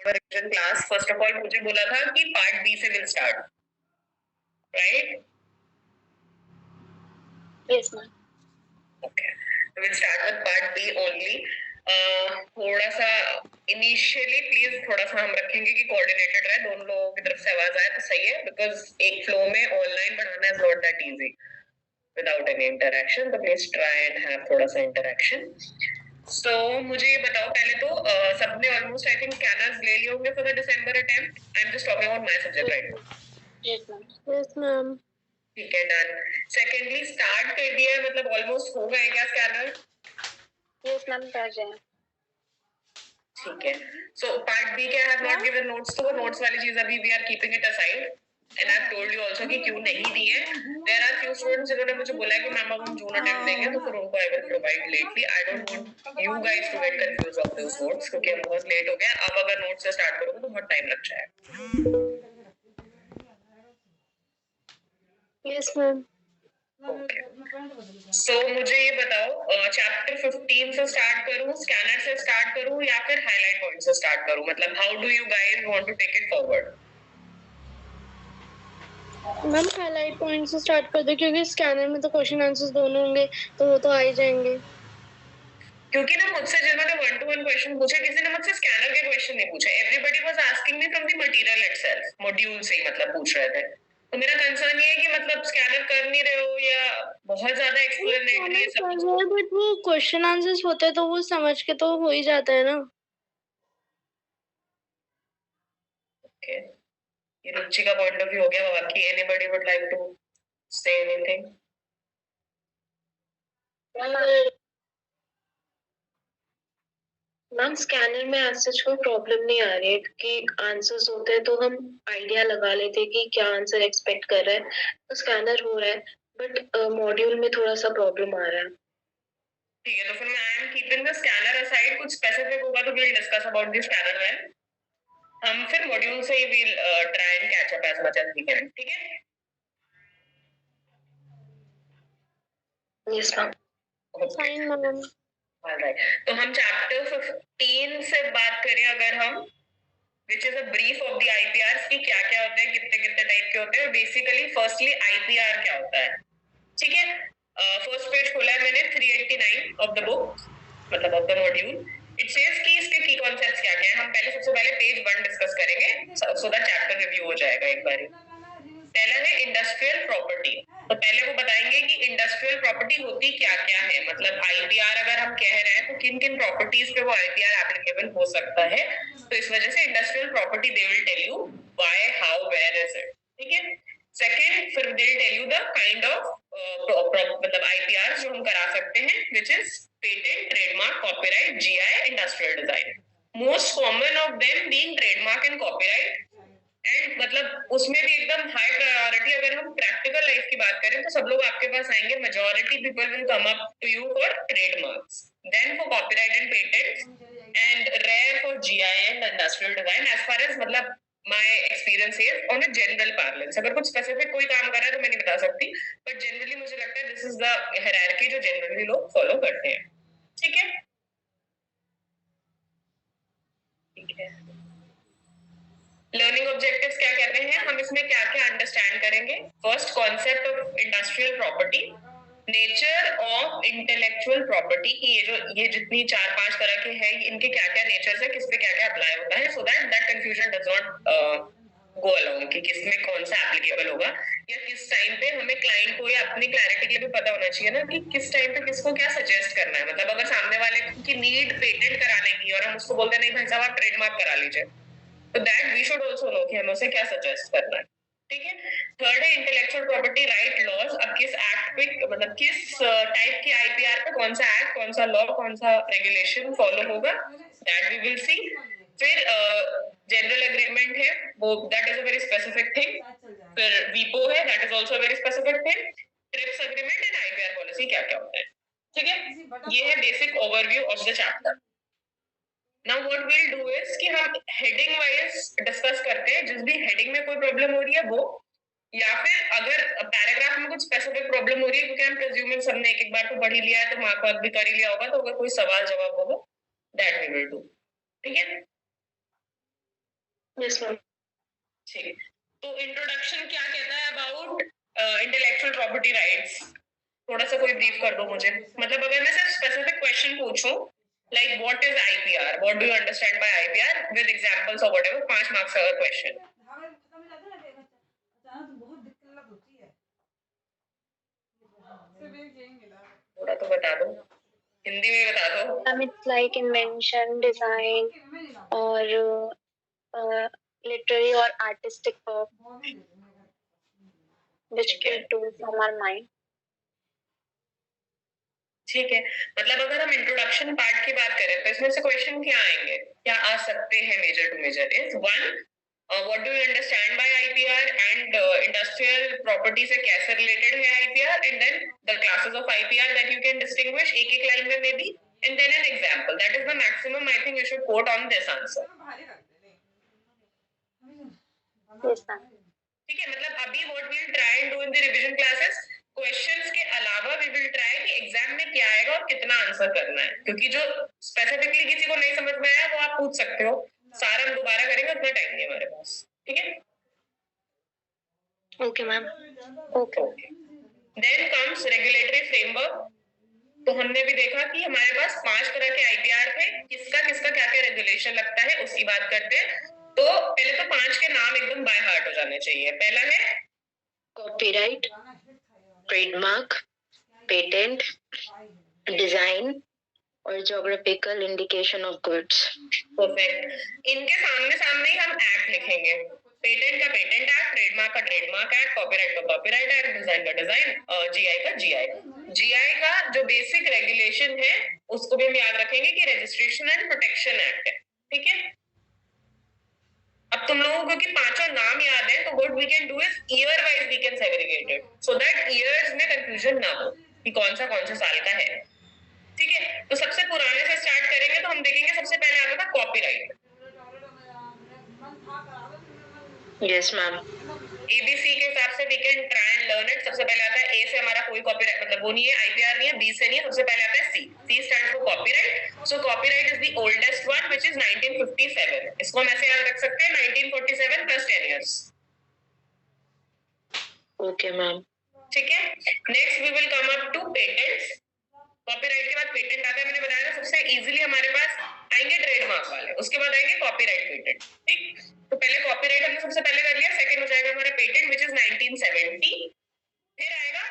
Revision class first of all मुझे बोला था कि पार्ट बी से will start, right? Yes, ma'am. Okay, we'll start with part B only. थोड़ा सा इनिशियली प्लीज थोड़ा सा हम रखेंगे कि कोऑर्डिनेटेड रहे, दोनों लोगों की तरफ से आवाज आए तो सही है, बिकॉज एक फ्लो में ऑनलाइन पढ़ाना is not that easy without any interaction, तो प्लीज ट्राई एंड हैव थोड़ा सा इंटरेक्शन. सो मुझे ये बताओ पहले तो सबने ऑलमोस्ट आई थिंक स्कैनर्स ले लिए होंगे for the December attempt. I am just talking about my subject right now. Yes, ma'am. Yes, ma'am. ठीक है, डन. सेकेंडली स्टार्ट कर दिया है, मतलब ऑलमोस्ट हो गए क्या स्कैनर? Yes, ma'am. कर रहे हैं. ठीक है. सो पार्ट बी के I have not given notes, तो नोट्स वाली चीज अभी we are keeping it aside, and I have told you also कि क्यों नहीं दिए. देयर आर फ्यू स्टूडेंट्स जिन्होंने मुझे बोला है कि मैम अब हम जून अटेम्प्ट देंगे, तो फिर उनको I will provide lately. I don't want you guys to get confuse of those notes, क्योंकि हम बहुत लेट हो गए. अब अगर नोट्स से स्टार्ट करोगे तो बहुत टाइम लग जाएगा. Yes, ma'am. सो मुझे ये बताओ चैप्टर 15 से स्टार्ट करूं, स्कैनर से स्टार्ट करूं, या फिर हाईलाइट पॉइंट से स्टार्ट करूं? मतलब how do you guys want to take it forward? Ma'am highlight point से स्टार्ट कर दो, क्योंकि स्कैनर में तो क्वेश्चन आंसर्स दोनों होंगे, तो वो तो आ ही जाएंगे. क्योंकि ना मुझसे जिन्होंने 1-to-1 क्वेश्चन पूछे, किसी ने मुझसे स्कैनर के क्वेश्चन नहीं पूछे. Everybody was asking me from the material itself, module से ही मतलब पूछ रहे थे. तो मेरा कंसर्न ये है कि मतलब स्कैनर कर नहीं रहे हो या बहुत ज्यादा एक्सप्लेनेटरी है सब कुछ. बट वो क्वेश्चन आंसर्स होते हैं तो वो समझ के तो हो ही जाता है ना. ओके, ये रुचि का पॉइंट ऑफ व्यू हो गया. बाकी anybody would like to say anything? Ma'am scanner में आज सच कोई प्रॉब्लम नहीं आ रही है, क्योंकि आंसर्स होते हैं तो हम आइडिया लगा लेते हैं कि क्या आंसर एक्सपेक्ट कर रहा है, तो स्कैनर हो रहा है. बट मॉड्यूल में थोड़ा सा प्रॉब्लम आ रहा है. ठीक है, तो फिर मैं I am keeping the scanner aside. कुछ स्पेसिफिक होगा तो will discuss about the scanner then. हम फिर मॉड्यूल से ही will try and catch up as much as we can. ठीक है? Yes ma'am. Fine ma'am. Alright, तो हम चैप्टर 15 से बात करें अगर हम, which is a brief of the IPR कि क्या क्या होते हैं, कितने कितने टाइप के होते हैं. बेसिकली फर्स्टली आईपीआर क्या होता है. ठीक है, फर्स्ट पेज खोला है मैंने, 389 ऑफ द बुक, मतलब of the module. It says कि इसके की कॉन्सेप्ट्स क्या क्या है. हम पहले सबसे पहले पेज 1 डिस्कस करेंगे, सो दैट चैप्टर रिव्यू हो जाएगा एक बार. पहला है इंडस्ट्रियल प्रॉपर्टी. तो पहले वो बताएंगे कि इंडस्ट्रियल प्रॉपर्टी होती क्या क्या है, मतलब आईपीआर अगर हम कह रहे हैं तो किन किन प्रॉपर्टीज पे वो आईपीआर एप्लीकेबल हो सकता है. तो इस वजह से industrial property they will tell you why, how, where is it. ठीक है. सेकंड, फिर they will tell you the kind of मतलब आईपीआर जो हम करा सकते हैं, which is patent, trademark, copyright, GI, industrial design. Most common of them being trademark and copyright. And मतलब उसमें भी एकदम हाई प्रायोरिटी. अगर हम प्रैक्टिकल लाइफ की बात करें तो सब लोग आपके पास आएंगे, majority people will come up to you for trademarks, then for copyright and patents, and rare for GI and industrial design. As far as मतलब my experience is on a general parlance. अगर कुछ specific कोई काम कर रहा है तो मैं नहीं बता सकती, बट जनरली मुझे लगता है दिस इज द हायरार्की जो जनरली लोग फॉलो करते हैं. ठीक है? ठीक है. लर्निंग ऑब्जेक्टिव्स क्या कहते हैं, हम इसमें क्या क्या अंडरस्टैंड करेंगे. First, concept of industrial property, nature of intellectual property, कि ये जितनी 4-5 तरह के हैं, इनके क्या क्या नेचर है, किस पे क्या क्या अप्लाई होता है, so that that confusion does not go along कि किसमें कौन सा एप्लीकेबल होगा, या किस टाइम पे हमें क्लाइंट को या अपनी क्लैरिटी के लिए भी पता होना चाहिए ना कि किस टाइम पे किसको क्या सजेस्ट करना है. मतलब अगर सामने वाले की नीड पेटेंट कराने की और हम उसको बोलते नहीं भाई साहब आप ट्रेडमार्क करा लीजिए, तो that we should also know कि हमें उसे क्या सजेस्ट करना है. ठीक है. थर्ड है इंटेलेक्चुअल प्रॉपर्टी राइट लॉज. अब किस एक्ट पे, मतलब किस टाइप के आईपीआर पे कौन सा एक्ट, कौन सा लॉ, कौन सा रेगुलेशन फॉलो होगा, दैट वी विल सी. फिर जनरल एग्रीमेंट है, वो that is a very specific thing. फिर वीपो है, that is also very specific thing. TRIPS agreement and IPR policy क्या क्या होता है. ठीक है, ये है basic overview of the chapter. Now what we'll do is कि हम हेडिंग वाइज डिस्कस करते हैं, जिस भी हेडिंग में कोई प्रॉब्लम हो रही है वो, या फिर अगर पैराग्राफ में कुछ स्पेसिफिक प्रॉब्लम हो रही है, क्योंकि हम प्रेज्यूमिंग सबने एक एक बार तो पढ़ ही लिया है तो मार्क वार्क भी कर ही लिया होगा, तो अगर कोई सवाल जवाब हो दैट वी विल डू. ठीक है? Yes ma'am. ठीक, तो इंट्रोडक्शन क्या कहता है अबाउट इंटेलेक्चुअल प्रॉपर्टी राइट्स? थोड़ा सा कोई ब्रीफ कर दो मुझे। मतलब अगर मैं सिर्फ स्पेसिफिक क्वेश्चन पूछूं like what is IPR, what do you understand by IPR with examples और व्हाटएवर, 5 मार्क्स का क्वेश्चन। थोड़ा तो बता दो, हिंदी में बता दो। इट्स लाइक इन्वेंशन, डिजाइन और literary or artistic work which we do from our mind. ठीक है, मतलब अगर हम इंट्रोडक्शन पार्ट की बात करें तो इसमें से क्वेश्चन क्या आएंगे, क्या आ सकते हैं? Major to major is one, what do you understand by IPR and industrial property से कैसे रिलेटेड है IPR, and then the classes of IPR that you can distinguish एक एक लाइन में may be, and then an example. That is the maximum I think you should quote on this answer. ठीक है, मतलब अभी what we will try and do in the revision classes, questions के अलावा we will try कि exam में क्या आएगा और कितना आंसर करना है, क्योंकि जो स्पेसिफिकली किसी को नहीं समझ में आया वो आप पूछ सकते हो, सारा हम दोबारा करेंगे, उतना टाइम नहीं हमारे पास। ठीक है, okay ma'am. Okay. Then comes regulatory framework. तो हमने भी देखा कि हमारे पास 5 तरह के आईपीआर थे, किसका किसका क्या क्या रेगुलेशन लगता है उसकी बात करते हैं। तो पहले तो 5 के नाम एकदम बाय हार्ट हो जाने चाहिए। पहला है कॉपीराइट, ट्रेडमार्क, पेटेंट, डिजाइन और geographical indication of goods. Perfect. इनके सामने सामने ही हम एक्ट लिखेंगे। पेटेंट का पेटेंट एक्ट, ट्रेडमार्क का ट्रेडमार्क एक्ट, कॉपीराइट का कॉपीराइट एक्ट, डिजाइन का डिजाइन, जीआई का जीआई। जीआई का जो बेसिक रेगुलेशन है उसको भी हम याद रखेंगे कि रजिस्ट्रेशन एंड प्रोटेक्शन एक्ट है। ठीक है, अब तुम लोगों को कि पांचों नाम याद है तो what we can do is year wise we can segregate it so that years में कंफ्यूजन ना हो कि कौन सा साल का है। ठीक है, तो सबसे पुराने से स्टार्ट करेंगे तो हम देखेंगे सबसे पहले आता था कॉपीराइट। Yes ma'am. एबीसी के हिसाब से we can try and learn it. सबसे पहले आता है ए से हमारा कोई कॉपीराइट मतलब वो नहीं है, आईपीआर नहीं है, बी से नहीं है, सबसे पहले आता है C. C stands for copyright. So copyright is the oldest one which is 1957। इसको हम ऐसे याद रख सकते हैं 1947 प्लस 10 इयर्स। Okay ma'am. ठीक है, next we will come up to patents. Copyright के बाद पेटेंट आता है, मैंने बताया था सबसे इजीली हमारे पास आएंगे ट्रेडमार्क वाले, उसके बाद आएंगे कॉपीराइट पेटेंट। ठीक, तो पहले कॉपीराइट हमने सबसे पहले कर लिया, सेकंड हो जाएगा हमारा पेटेंट व्हिच इज 1970। फिर आएगा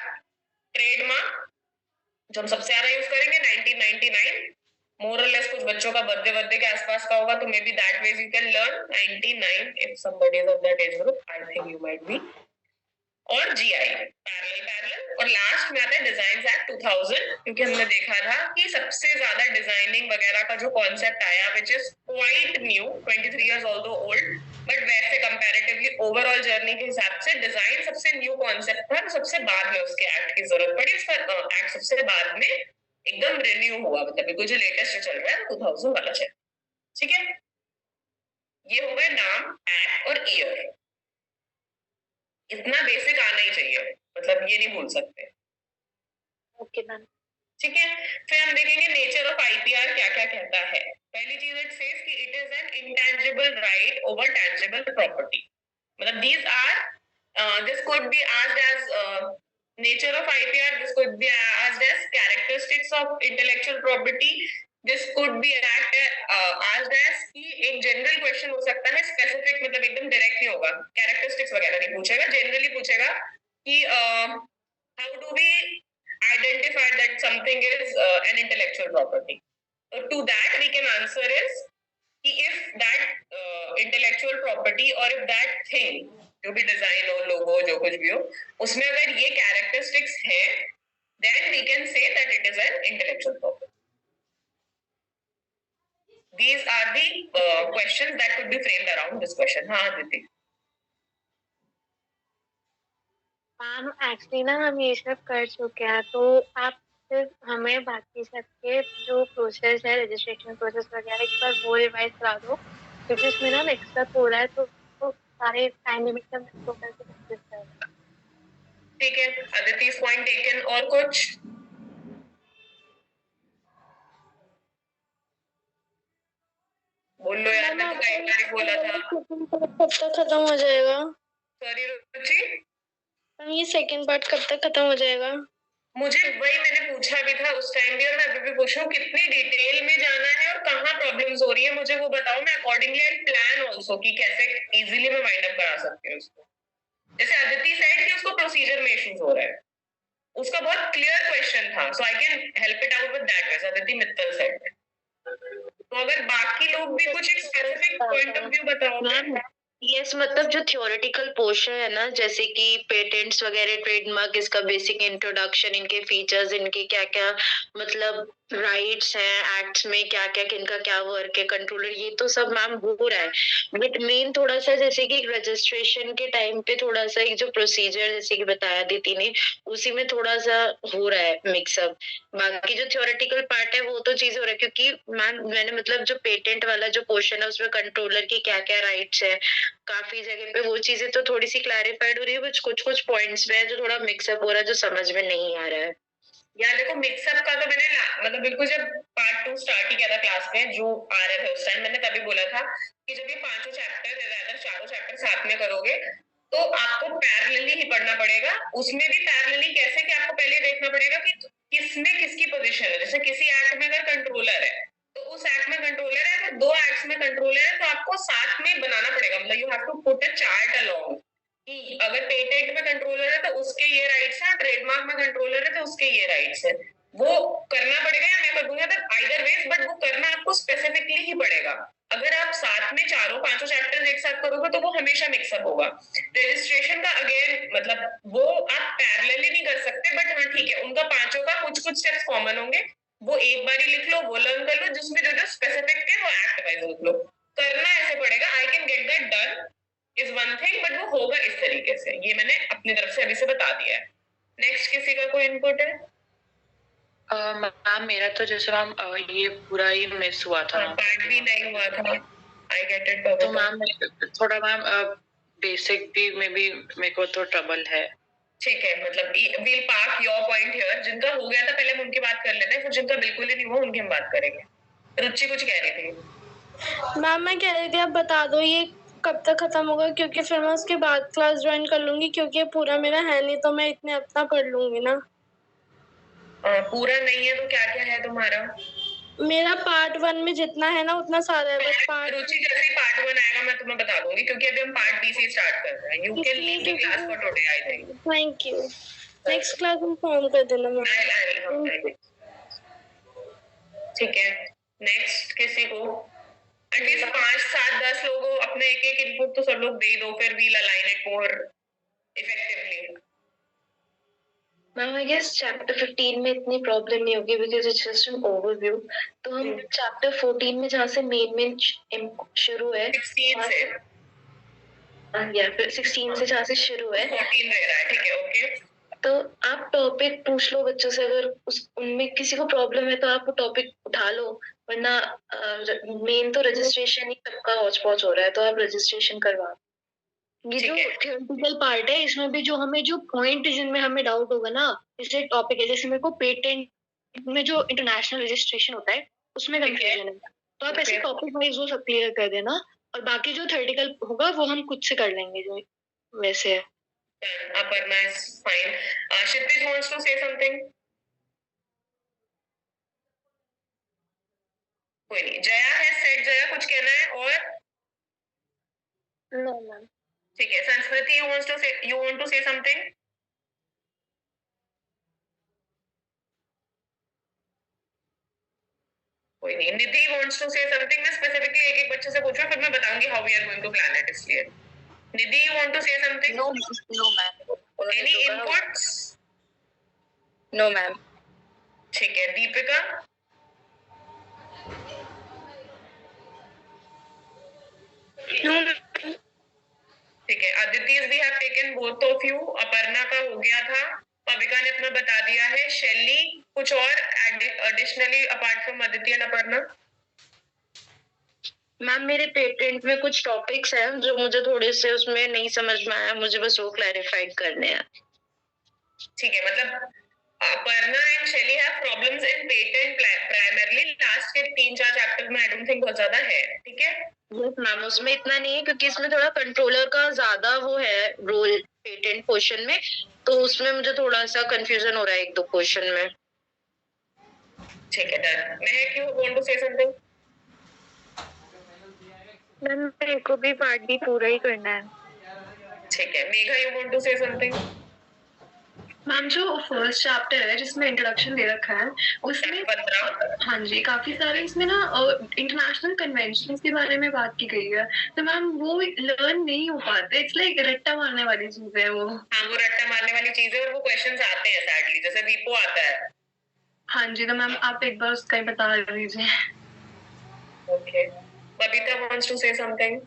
ट्रेडमार्क जो हम सबसे ज्यादा यूज करेंगे 1999। मोर और लेस कुछ बच्चों का बर्थडे बर्थडे के आसपास का होगा तो may be that ways you can learn 99 if somebody is of that age group, I think you might be. और जीआई पैरेलल पैरेलल, और लास्ट में आता है डिजाइन एक्ट 2000, क्योंकि हमने देखा था कि सबसे ज्यादा डिजाइनिंग वगैरह का जो कॉन्सेप्ट आया which is quite new, 23 years although old, but वैसे कंपैरेटिवली ओवरऑल जर्नी के हिसाब से डिजाइन सबसे न्यू कॉन्सेप्ट था, सबसे बाद में उसके एक्ट की जरूरत पड़ी, उसका एक्ट सबसे बाद में एकदम रिन्यू हुआ, मतलब बिल्कुल जो लेटेस्ट चल रहा है 2000 वाला चल। ठीक है, ये हो गए नाम, एक्ट और ईयर। इतना बेसिक आना ही चाहिए, मतलब ये नहीं भूल सकते। Okay ma'am. ठीक है, फिर हम देखेंगे नेचर ऑफ आईपीआर क्या क्या कहता है। पहली चीज इट सेज कि it is an intangible right over tangible property. मतलब these are this could be asked as nature of IPR, this could be asked as characteristics of intellectual property, this could be asked as कि एक general question हो सकता है, specific मतलब एकदम direct नहीं होगा, कैरेक्टरिस्टिक्स वगैरह नहीं पूछेगा, जनरली पूछेगा कि how do we identify that something is an intellectual property. To that we can answer is if that intellectual property or if that thing जो भी डिजाइन हो, लोगो, जो कुछ भी हो, उसमें अगर ये कैरेक्टरिस्टिक्स है then we can say that it is an intellectual property. These are the questions that could be framed around this question. हाँ Aditi. मैम एक्चुअली ना हम ये सब कर चुके हैं, तो आप सिर्फ हमें बाकी सबके जो प्रोसेस है, रजिस्ट्रेशन प्रोसेस वगैरह एक बार वो रिवाइज करा दो, क्योंकि उसमें ना मिक्सअप हो रहा है, तो सारे टाइम लिमिट का मिक्स होकर के सक्सेस है। ठीक है, अदिति पॉइंट टेकन। और कुछ? बोल लो यार, मैं तो कई बार बोला था। कब तक खत्म हो जाएगा? सॉरी रुचि, ये सेकंड पार्ट कब तक खत्म हो जाएगा? मुझे वही मैंने पूछा भी था उस टाइम भी, और मैं अभी भी पूछ रहा हूँ कितनी डिटेल में जाना है और कहाँ प्रॉब्लम्स हो रही है, मुझे वो बताओ। मैं अकॉर्डिंगली आई प्लान ऑल्सो कि कैसे इजीली मैं वाइंड अप करा सकती हूँ उसको। जैसे अदिति साइड की उसको प्रोसीजर में इश्यूज हो रहा है, उसका बहुत क्लियर क्वेश्चन था, so I can help it out with that. वैसे अदिति मित्तल साइड, तो अगर बाकी लोग भी कुछ एक स्पेसिफिक पॉइंट ऑफ व्यू बताओ। यस, मतलब जो थियोरेटिकल पोर्शन है ना, जैसे कि पेटेंट्स वगैरह, ट्रेडमार्क, इसका बेसिक इंट्रोडक्शन, इनके फीचर्स, इनके क्या क्या मतलब राइट्स हैं, एक्ट्स में क्या क्या, किनका क्या वर्क है, कंट्रोलर, ये तो सब मैम हो रहा है। बट मेन थोड़ा सा जैसे कि रजिस्ट्रेशन के टाइम पे थोड़ा सा एक जो प्रोसीजर जैसे कि बताया दीदी ने, उसी में थोड़ा सा हो रहा है मिक्सअप। बाकी जो थियोरेटिकल पार्ट है वो तो चीज हो रहा है, क्योंकि मैम मैंने मतलब जो पेटेंट वाला जो पोर्शन है उसमें कंट्रोलर की क्या क्या राइट्स है, काफी जगह पे वो चीजें तो थोड़ी सी क्लैरिफाइड हो रही है, बट कुछ कुछ पॉइंट्स में है जो थोड़ा मिक्सअप हो रहा है, जो समझ में नहीं आ रहा है। यार देखो, मिक्सअप का तो मैंने मतलब बिल्कुल जब पार्ट 2 स्टार्ट ही किया था क्लास में, जो आ रहे थे उस टाइम, मैंने तभी बोला था कि जब ये पांचों चैप्टर अगर चारों चैप्टर साथ में करोगे तो आपको पैरेलली ही पढ़ना पड़ेगा। उसमें भी पैरेलली कैसे, कि आपको पहले देखना पड़ेगा कि किसमें किसकी पोजीशन है। जैसे किसी एक्ट में अगर कंट्रोलर है तो उस एक्ट में कंट्रोलर है, तो दो एक्ट्स में कंट्रोलर है, तो आपको साथ में बनाना पड़ेगा। मतलब you have to put a chart along कि अगर पेटेंट में कंट्रोलर है तो उसके ये राइट्स हैं, ट्रेडमार्क में कंट्रोलर है तो उसके ये राइट्स हैं। वो करना पड़ेगा या मैं कर दूंगा, आइदर वेज, बट वो करना आपको स्पेसिफिकली ही पड़ेगा। अगर आप साथ में चारों पांचों चैप्टर्स एक साथ करोगे तो वो हमेशा मिक्सअप होगा। रजिस्ट्रेशन का अगेन मतलब वो आप पैरेलली नहीं कर सकते, बट हाँ ठीक है, उनका पांचों का कुछ कुछ स्टेप्स कॉमन होंगे, वो एक बार ही लिख लो, वो लर्न कर लो, जिसमें जो जो स्पेसिफिक है वो एक्ट वाइज लिख लो। करना ऐसे पड़ेगा। I can get that done is one thing, but वो होगा इस तरीके से। ये मैंने अपनी तरफ से अभी से बता दिया है। नेक्स्ट किसी का कोई इनपुट है? मैम मेरा तो जैसे मैम ये पूरा ही मिस हुआ था, पार्ट भी नहीं हुआ था। I get it. तो मैम थोड़ा मैम बेसिक भी में भी मेरे को तो ट्रबल है। ठीक है, मतलब we'll park your point here. जिनका हो गया था पहले हम उनकी बात कर लेते हैं, फिर जिनका बिल्कुल ही नहीं हुआ उनकी हम बात करेंगे। रुचि कुछ कह रही थी। मैम मैं कह रही थी आप बता दो ये कब तक खत्म होगा, क्योंकि फिर मैं उसके बाद क्लास ज्वाइन कर लूंगी, क्योंकि ये पूरा मेरा है नहीं, तो मैं इतने अपना पढ़ लूंगी ना। पूरा नहीं है तो क्या क्या है तुम्हारा? मेरा पार्ट 1 में जितना है ना उतना सारा है, बस पार्ट रुचि जैसे ही पार्ट 1 आएगा मैं तुम्हें बता दूंगी, क्योंकि अभी हम पार्ट बी से स्टार्ट कर रहे हैं। You can leave the class for today I think. Thank you. Next class में फोन कर देना मैम। ठीक है, नेक्स्ट किसी को एटलीस्ट 5 7 10 लोगों अपने एक एक इनपुट तो सब लोग दे दो, फिर we'll align it more effectively. Ma'am I guess chapter 15 में इतनी प्रॉब्लम नहीं होगी, because it's just an overview. तो हम चैप्टर 14 में जहाँ से मेन शुरू है, 16 से या फिर 16 से जहाँ से शुरू है 14 रह रहा है। ठीक है, ओके। तो आप टॉपिक पूछ लो बच्चों से, अगर उनमें किसी को प्रॉब्लम है तो आप वो टॉपिक उठा लो, वरना मेन तो रजिस्ट्रेशन ही सबका हौच पौच हो रहा है, तो आप रजिस्ट्रेशन करवा। ये जो थियोरेटिकल पार्ट है इसमें भी जो हमें जो पॉइंट जिनमें हमें डाउट होगा ना, जैसे टॉपिक है, जैसे मेरे को पेटेंट में जो इंटरनेशनल रजिस्ट्रेशन होता है उसमें कंफ्यूजन है, तो आप ऐसे टॉपिक वाइज वो सब क्लियर कर देना, और बाकी जो थियोरेटिकल होगा वो हम खुद से कर लेंगे जो वैसे है। Aparna is fine. Kshitij wants to say something. कोई नहीं। जया है सेट। जया कुछ कहना है और? No ma'am. ठीक है। संस्कृति you want to say something? कोई नहीं। निधि wants to say something. मैं स्पेसिफिकली एक एक बच्चे से पूछ रहा हूँ, फिर मैं बताऊंगी how we are going to plan it, इसलिए। निधि you want to say something? No ma'am. Any inputs? No ma'am. ठीक है। दीपिका? ठीक है। Aditi we have taken both of you. Aparna का हो गया था, पविका ने अपना बता दिया है। शैली कुछ और additionally apart from Aditi and Aparna? Ma'am मेरे पेटेंट में कुछ टॉपिक्स हैं जो मुझे थोड़े से उसमें नहीं समझ में आया, मुझे बस वो क्लैरिफाइड करने हैं। ठीक है, मतलब Aparna and Shelly have problems in patent primarily. Last के 3-4 चैप्टर में I don't think बहुत ज्यादा है, ठीक है? मैम उसमें इतना नहीं है क्योंकि इसमें थोड़ा कंट्रोलर का ज्यादा वो है रोल पेटेंट क्वेश्चन में, तो उसमें मुझे थोड़ा सा कंफ्यूजन हो रहा है एक दो क्वेश्चन में. ठीक है, done. Mahak, you want to say something? Ma'am मेरे को भी पार्ट बी पूरा ही करना है. ठीक है. Megha, you want to say something? Ma'am जो फर्स्ट चैप्टर है जिसमें इंट्रोडक्शन दे रखा है उसमें 15. हाँ जी काफी सारे इसमें ना इंटरनेशनल कन्वेंशंस के बारे में बात की गई है, तो मैम वो लर्न नहीं हो पाते. इट्स लाइक रट्टा मारने वाली चीज है वो. हाँ, वो रट्टा मारने वाली चीज है और वो क्वेश्चंस आते हैं सैडली, जैसे वीपो आता है. हाँ जी, तो मैम आप एक बार उसका ही बता दीजिए. Okay. Babita wants to say something?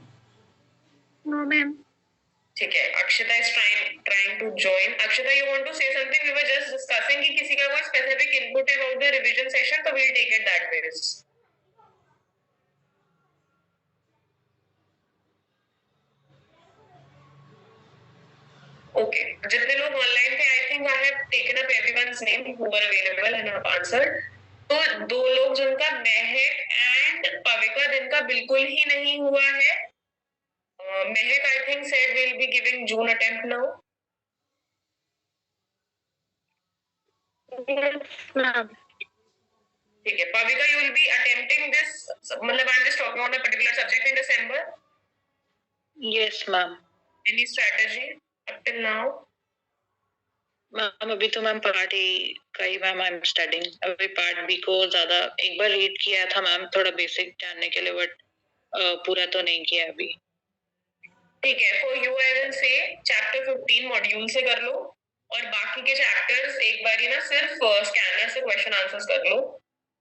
No ma'am. ठीक है. अक्षता is trying to join. Akshata, you want to say something? We were just discussing कि किसी का कोई specific input है about the revision session, तो we'll take it that way. Okay. जितने लोग ऑनलाइन थे, I think I have taken up everyone's name who were available and have answered. तो 2 लोग जिनका महक एंड पविका जिनका बिल्कुल ही नहीं हुआ है. महक I think said we'll be giving June attempt now. Ma'am ठीक है. पविका, you will be attempting this, मतलब I'm just talking on a particular subject in December. Yes ma'am. Any strategy up till now? Ma'am अभी तो ma'am part A का ही ma'am I am studying. अभी part B को ज्यादा एक बार read किया था मैम थोड़ा बेसिक जानने के लिए, बट पूरा तो नहीं किया अभी. ठीक है. For you I will say chapter 15 module से कर लो और बाकी के चैप्टर्स एक बारी ना सिर्फ स्कैनर से क्वेश्चन आंसर्स कर लो.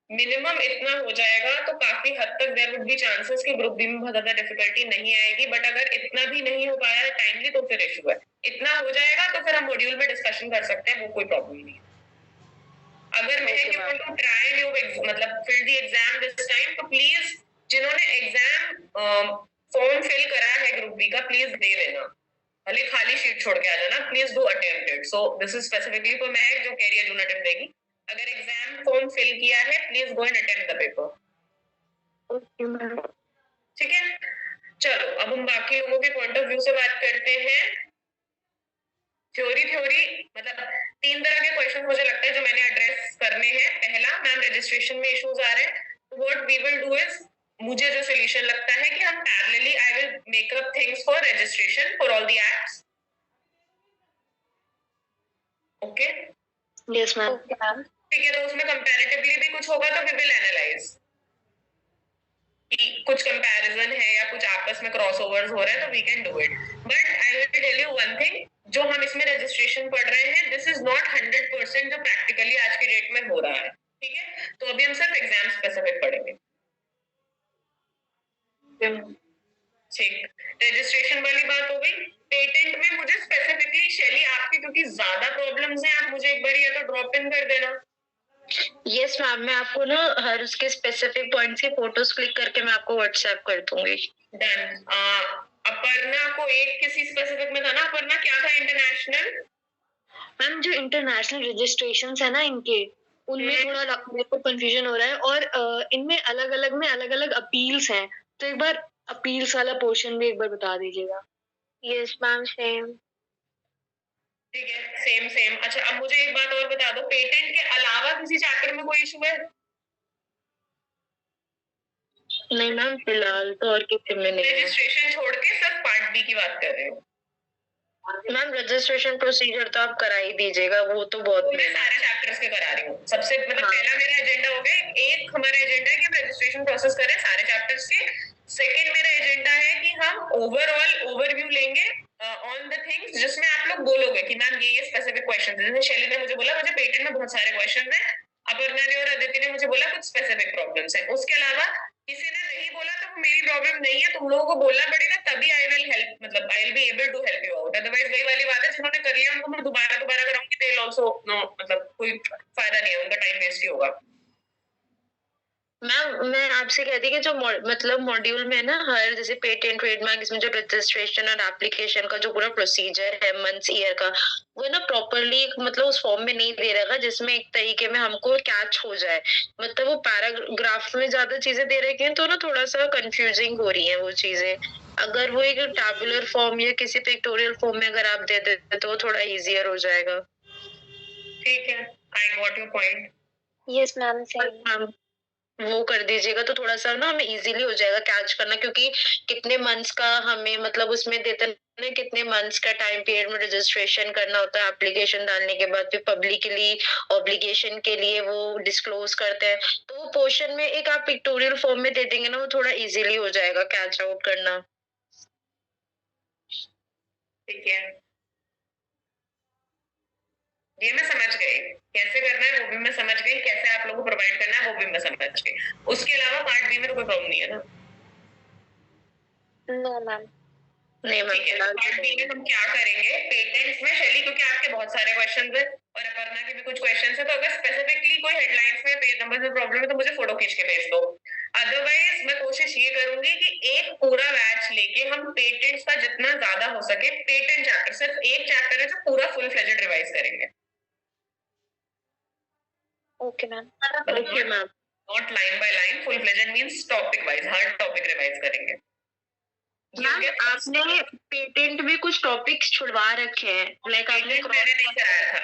मिनिमम इतना हो जाएगा तो काफी हद तक देयर वुड बी चांसेस कि ग्रुप बी में बहुत ज्यादा डिफिकल्टी नहीं आएगी. बट अगर इतना भी नहीं हो पाया टाइमली तो फिर इशू है. इतना हो जाएगा तो फिर हम मॉड्यूल में डिस्कशन कर सकते हैं, वो कोई प्रॉब्लम नहीं है. अगर मैं कि वांट टू ट्राई न्यू मतलब fill the exam this time, तो प्लीज जिन्होंने एग्जाम फॉर्म फिल करा है ग्रुप बी का, प्लीज दे देना. भले खाली शीट छोड़ के आ जाना, please do attempt it. So this is specifically for Mahak जो कह रही है जून अटेम्प्ट देगी. अगर एग्जाम फॉर्म फिल किया है, please go and attempt the paper. Okay ma'am. ठीक है. चलो अब हम बाकी लोगों के पॉइंट ऑफ व्यू से बात करते हैं. थ्योरी मतलब 3 तरह के क्वेश्चन मुझे लगता है जो मैंने एड्रेस करने हैं. पहला, मैम रजिस्ट्रेशन में इश्यूज आ रहे हैं, what we will do is, मुझे जो सोल्यूशन लगता है कि हम parallelly I will make up things for registration for all the acts. Okay. Yes ma'am. ठीक है. तो उसमें कंपैरेटिवली भी कुछ होगा तो वी विल एनालाइज कि कुछ कंपैरिजन है या कुछ आपस में क्रॉसओवर्स हो रहे हैं, तो we can do it. But I will tell you one thing, जो हम इसमें रजिस्ट्रेशन पढ़ रहे हैं दिस इज नॉट 100% जो प्रैक्टिकली आज की डेट में हो रहा है. ठीक है. तो अभी हम सिर्फ एग्जाम स्पेसिफिक पढ़ेंगे. ठीक. रजिस्ट्रेशन वाली बात हो गई. पेटेंट में मुझे स्पेसिफिकली शैली आपकी क्योंकि ज्यादा प्रॉब्लम्स हैं, आप मुझे एक बार या तो ड्रॉप इन कर देना. यस मैम, मैं आपको ना हर उसके स्पेसिफिक पॉइंट्स की फोटोज क्लिक करके मैं आपको व्हाट्सएप कर दूंगी. डन. अपर्णा को एक किसी स्पेसिफिक में था ना, अपर्णा क्या था इंटरनेशनल? मैम जो इंटरनेशनल रजिस्ट्रेशंस है ना इनके, उनमें थोड़ा मेरे को कंफ्यूजन हो रहा है, और इनमें अलग अलग अपील्स हैं, तो एक बार अपील्स वाला पोर्शन भी एक बार बता दीजिएगा. Yes ma'am same. ठीक है. सेम. अच्छा अब मुझे एक बात और बता दो, पेटेंट के अलावा किसी चैप्टर में कोई इशू है? नहीं मैम, फिलहाल तो और किसी में नहीं है. रजिस्ट्रेशन छोड़ के सिर्फ पार्ट बी की बात कर रहे हो? मैम रजिस्ट्रेशन प्रोसीजर तो आप करा ही दीजिएगा, वो तो बहुत मैं सारे चैप्टर्स के करा रही हूँ. सबसे मतलब पहला मेरा एजेंडा हो गया, एक हमारा एजेंडा है कि हम रजिस्ट्रेशन प्रोसेस करें सारे चैप्टर्स के. सेकंड मेरा एजेंडा है कि हम ओवरऑल ओवरव्यू लेंगे ऑन द थिंग्स जिसमें आप लोग बोलोगे कि मैम ये स्पेसिफिक क्वेश्चन है. जैसे शैली ने मुझे बोला मुझे पेटेंट में बहुत सारे क्वेश्चन हैं, अपर्णा ने और अदिति ने मुझे बोला कुछ स्पेसिफिक प्रॉब्लम्स हैं. उसके अलावा किसी ने नहीं बोला तो वो मेरी प्रॉब्लम नहीं है, तुम लोगों को बोलना पड़ेगा तभी आई विल हेल्प, मतलब I will be able to help you out. Otherwise वही वाली बात है, जिन्होंने कर लिया उनको मैं दोबारा कराऊंगी, दे विल आल्सो नो, मतलब कोई फायदा नहीं है, उनका टाइम वेस्ट ही होगा. मैम मैं आपसे कहती कि जो मतलब मॉड्यूल में ना हर जैसे पेटेंट ट्रेडमार्क इसमें जो रजिस्ट्रेशन और एप्लीकेशन का जो पूरा प्रोसीजर है मंथ्स ईयर का वो ना प्रॉपरली मतलब उस फॉर्म में नहीं दे रहेगा जिसमें एक तरीके में हमको कैच हो जाए। मतलब वो पैराग्राफ में ज्यादा चीजें दे रखे हैं तो ना थोड़ा सा कंफ्यूजिंग हो रही है वो चीजें। अगर वो एक टैबुलर फॉर्म या किसी पिक्टोरियल फॉर्म में अगर आप दे देते तो वो थोड़ा इजियर हो जाएगा। ठीक है, I got your point. Yes ma'am सही। मैम वो कर दीजिएगा तो थोड़ा सा ना हमें इजीली हो जाएगा कैच करना, क्योंकि कितने मंथ्स का हमें मतलब उसमें देते हैं कितने मंथ्स का टाइम पीरियड में रजिस्ट्रेशन करना होता है, एप्लीकेशन डालने के बाद फिर पब्लिकली ऑब्लिगेशन के लिए वो डिस्क्लोज करते हैं। तो वो पोर्शन में एक आप पिक्टोरियल फॉर्म में दे देंगे ना वो थोड़ा इजीली हो जाएगा कैच आउट करना। ठीक है, ये मैं समझ गई, कैसे करना है वो भी मैं समझ गई, कैसे आप लोगों को प्रोवाइड करना है वो भी मैं समझ गई। उसके अलावा पार्ट बी में तो कोई प्रॉब्लम नहीं है ना? No ma'am. नहीं मैम, ठीक है, पार्ट बी में हम क्या करेंगे पेटेंट्स में शैली, क्योंकि आपके बहुत सारे क्वेश्चंस हैं और अपर्णा के भी कुछ क्वेश्चंस हैं, तो अगर स्पेसिफिकली कोई हेडलाइंस में पेज नंबर में प्रॉब्लम है तो मुझे फोटो खींच के भेज दो। अदरवाइज मैं कोशिश ये करूंगी कि एक पूरा बैच लेके हम पेटेंट्स का जितना ज्यादा हो सके पेटेंट चैप्टर, सिर्फ एक चैप्टर है जो पूरा फुल फ्लेजेड रिवाइज करेंगे। Okay ma'am. Okay ma'am. Not line by line, full fledged means topic wise, her topic revise करेंगे। मैम आपने पेटेंट में कुछ टॉपिक्स छुड़वा रखे हैं, लाइक आपने मैंने नहीं कराया था।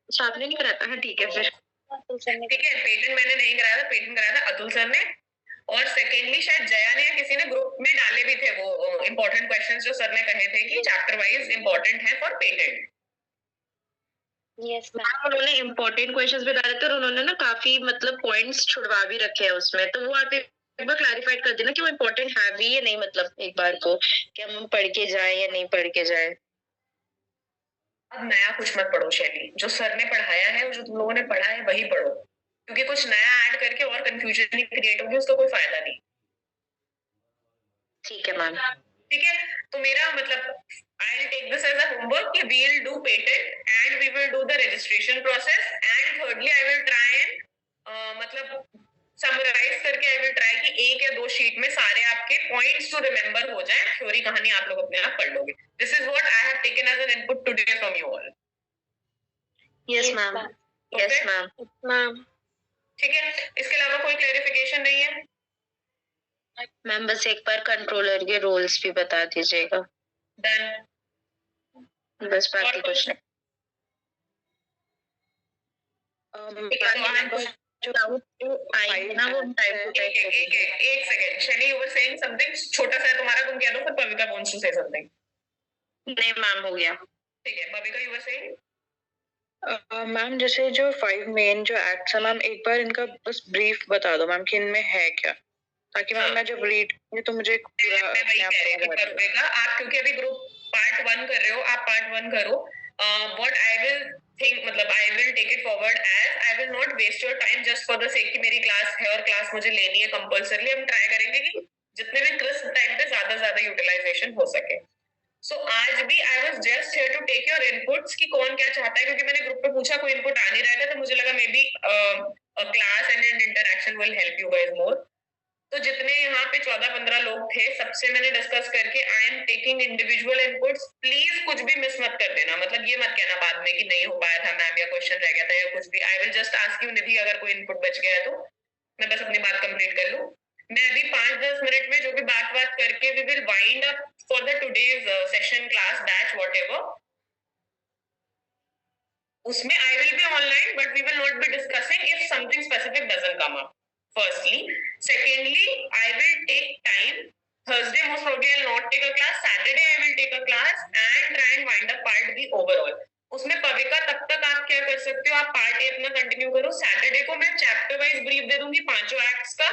अच्छा आपने नहीं कराया था? हाँ ठीक है फिर। ठीक है, पेटेंट मैंने नहीं कराया था, पेटेंट कराया था अतुल सर ने, और सेकेंडली शायद जया ने या किसी ने ग्रुप में डाले भी थे वो इंपॉर्टेंट क्वेश्चंस जो सर ने कहे थे कि चैप्टर वाइज इंपॉर्टेंट है फॉर पेटेंट। Yes ma'am. उन्होंने इम्पोर्टेंट क्वेश्चंस भी डाले थे और उन्होंने ना काफी मतलब पॉइंट्स छुड़वा भी रखे हैं उसमें, तो वो आप एक बार क्लैरिफाइड कर देना कि वो इम्पोर्टेंट है भी या नहीं, मतलब एक बार को कि हम पढ़ के जाए या नहीं पढ़ के जाए। अब नया कुछ मत पढ़ो शैली, जो सर ने पढ़ाया है और जो तुम लोगों ने पढ़ा है वही पढ़ो, क्योंकि कुछ नया ऐड करके और कंफ्यूजन ही क्रिएट होगी, उसका कोई फायदा नहीं। ठीक है मैम। ठीक है, तो मेरा मतलब I will take this as a homework कि we will do patent and we will do the registration process, and thirdly I will try and मतलब समराइज करके I will try कि एक या दो शीट में सारे आपके पॉइंट्स to remember हो जाए, थ्योरी कहानी आप लोग अपने आप पढ़ लोगे। This is what I have taken as an input today from you all. Yes ma'am. Yes ma'am. Ma'am ठीक है, इसके अलावा कोई क्लैरिफिकेशन नहीं है? मैम बस एक बार कंट्रोलर के रोल्स भी बता दीजिएगा। डन। बस बाकी कुछ नहीं। एक सेकंड शैली, यू वर सेइंग समथिंग, छोटा सा है तुम्हारा, तुम कह दो फिर पविका वांट्स टू से समथिंग। नहीं मैम हो गया। ठीक है, पविका यू वर सेइंग। मैम जैसे जो 5 मेन जो एक्ट्स है मैम, एक बार इनका बस ब्रीफ बता दो मैम कि इनमें है क्या, ताकि मैम मैं जब रीड करूँ तो मुझे पूरा मैं वही कह रही थी पविका, आप क्योंकि अभी ग्रुप पार्ट 1 कर रहे हो, आप पार्ट 1 करो। व्हाट आई विल थिंक, मतलब I will take it forward as I will not waste your time just for the sake कि मेरी क्लास है और क्लास मुझे लेनी है कंपल्सरली। हम ट्राई करेंगे कि जितने भी क्रिस्प टाइम पे ज्यादा यूटिलाइजेशन हो सके। सो आज भी I was just here to take your inputs कि कौन क्या चाहता है, क्योंकि मैंने ग्रुप पे पूछा कोई इनपुट आ नहीं रहा था, तो मुझे लगा maybe class and an interaction will help you guys more. तो जितने यहाँ पे 14-15 लोग थे सबसे मैंने डिस्कस करके I am taking individual inputs. Please कुछ भी मिस मत कर देना, मतलब ये मत कहना बाद में कि नहीं हो पाया था मैम या क्वेश्चन रह गया था या कुछ भी। I will just ask you Nidhi, अगर कोई इनपुट बच गया है तो मैं बस अपनी बात कंप्लीट कर लूं। मैं अभी 5-10 मिनट में जो भी बात करके we will wind up for the today's session class batch whatever, उसमें I will be online but we will not be discussing if something specific doesn't come up firstly. Secondly, I will take time. Thursday most probably I will not take a class. Saturday I will take a class and try and wind up part B overall. उसमें पविका तब तक आप क्या कर सकते हो, आप part A अपना कंटिन्यू करो। सैटरडे को मैं चैप्टर वाइज ब्रीफ दे दूंगी 5 एक्ट्स का।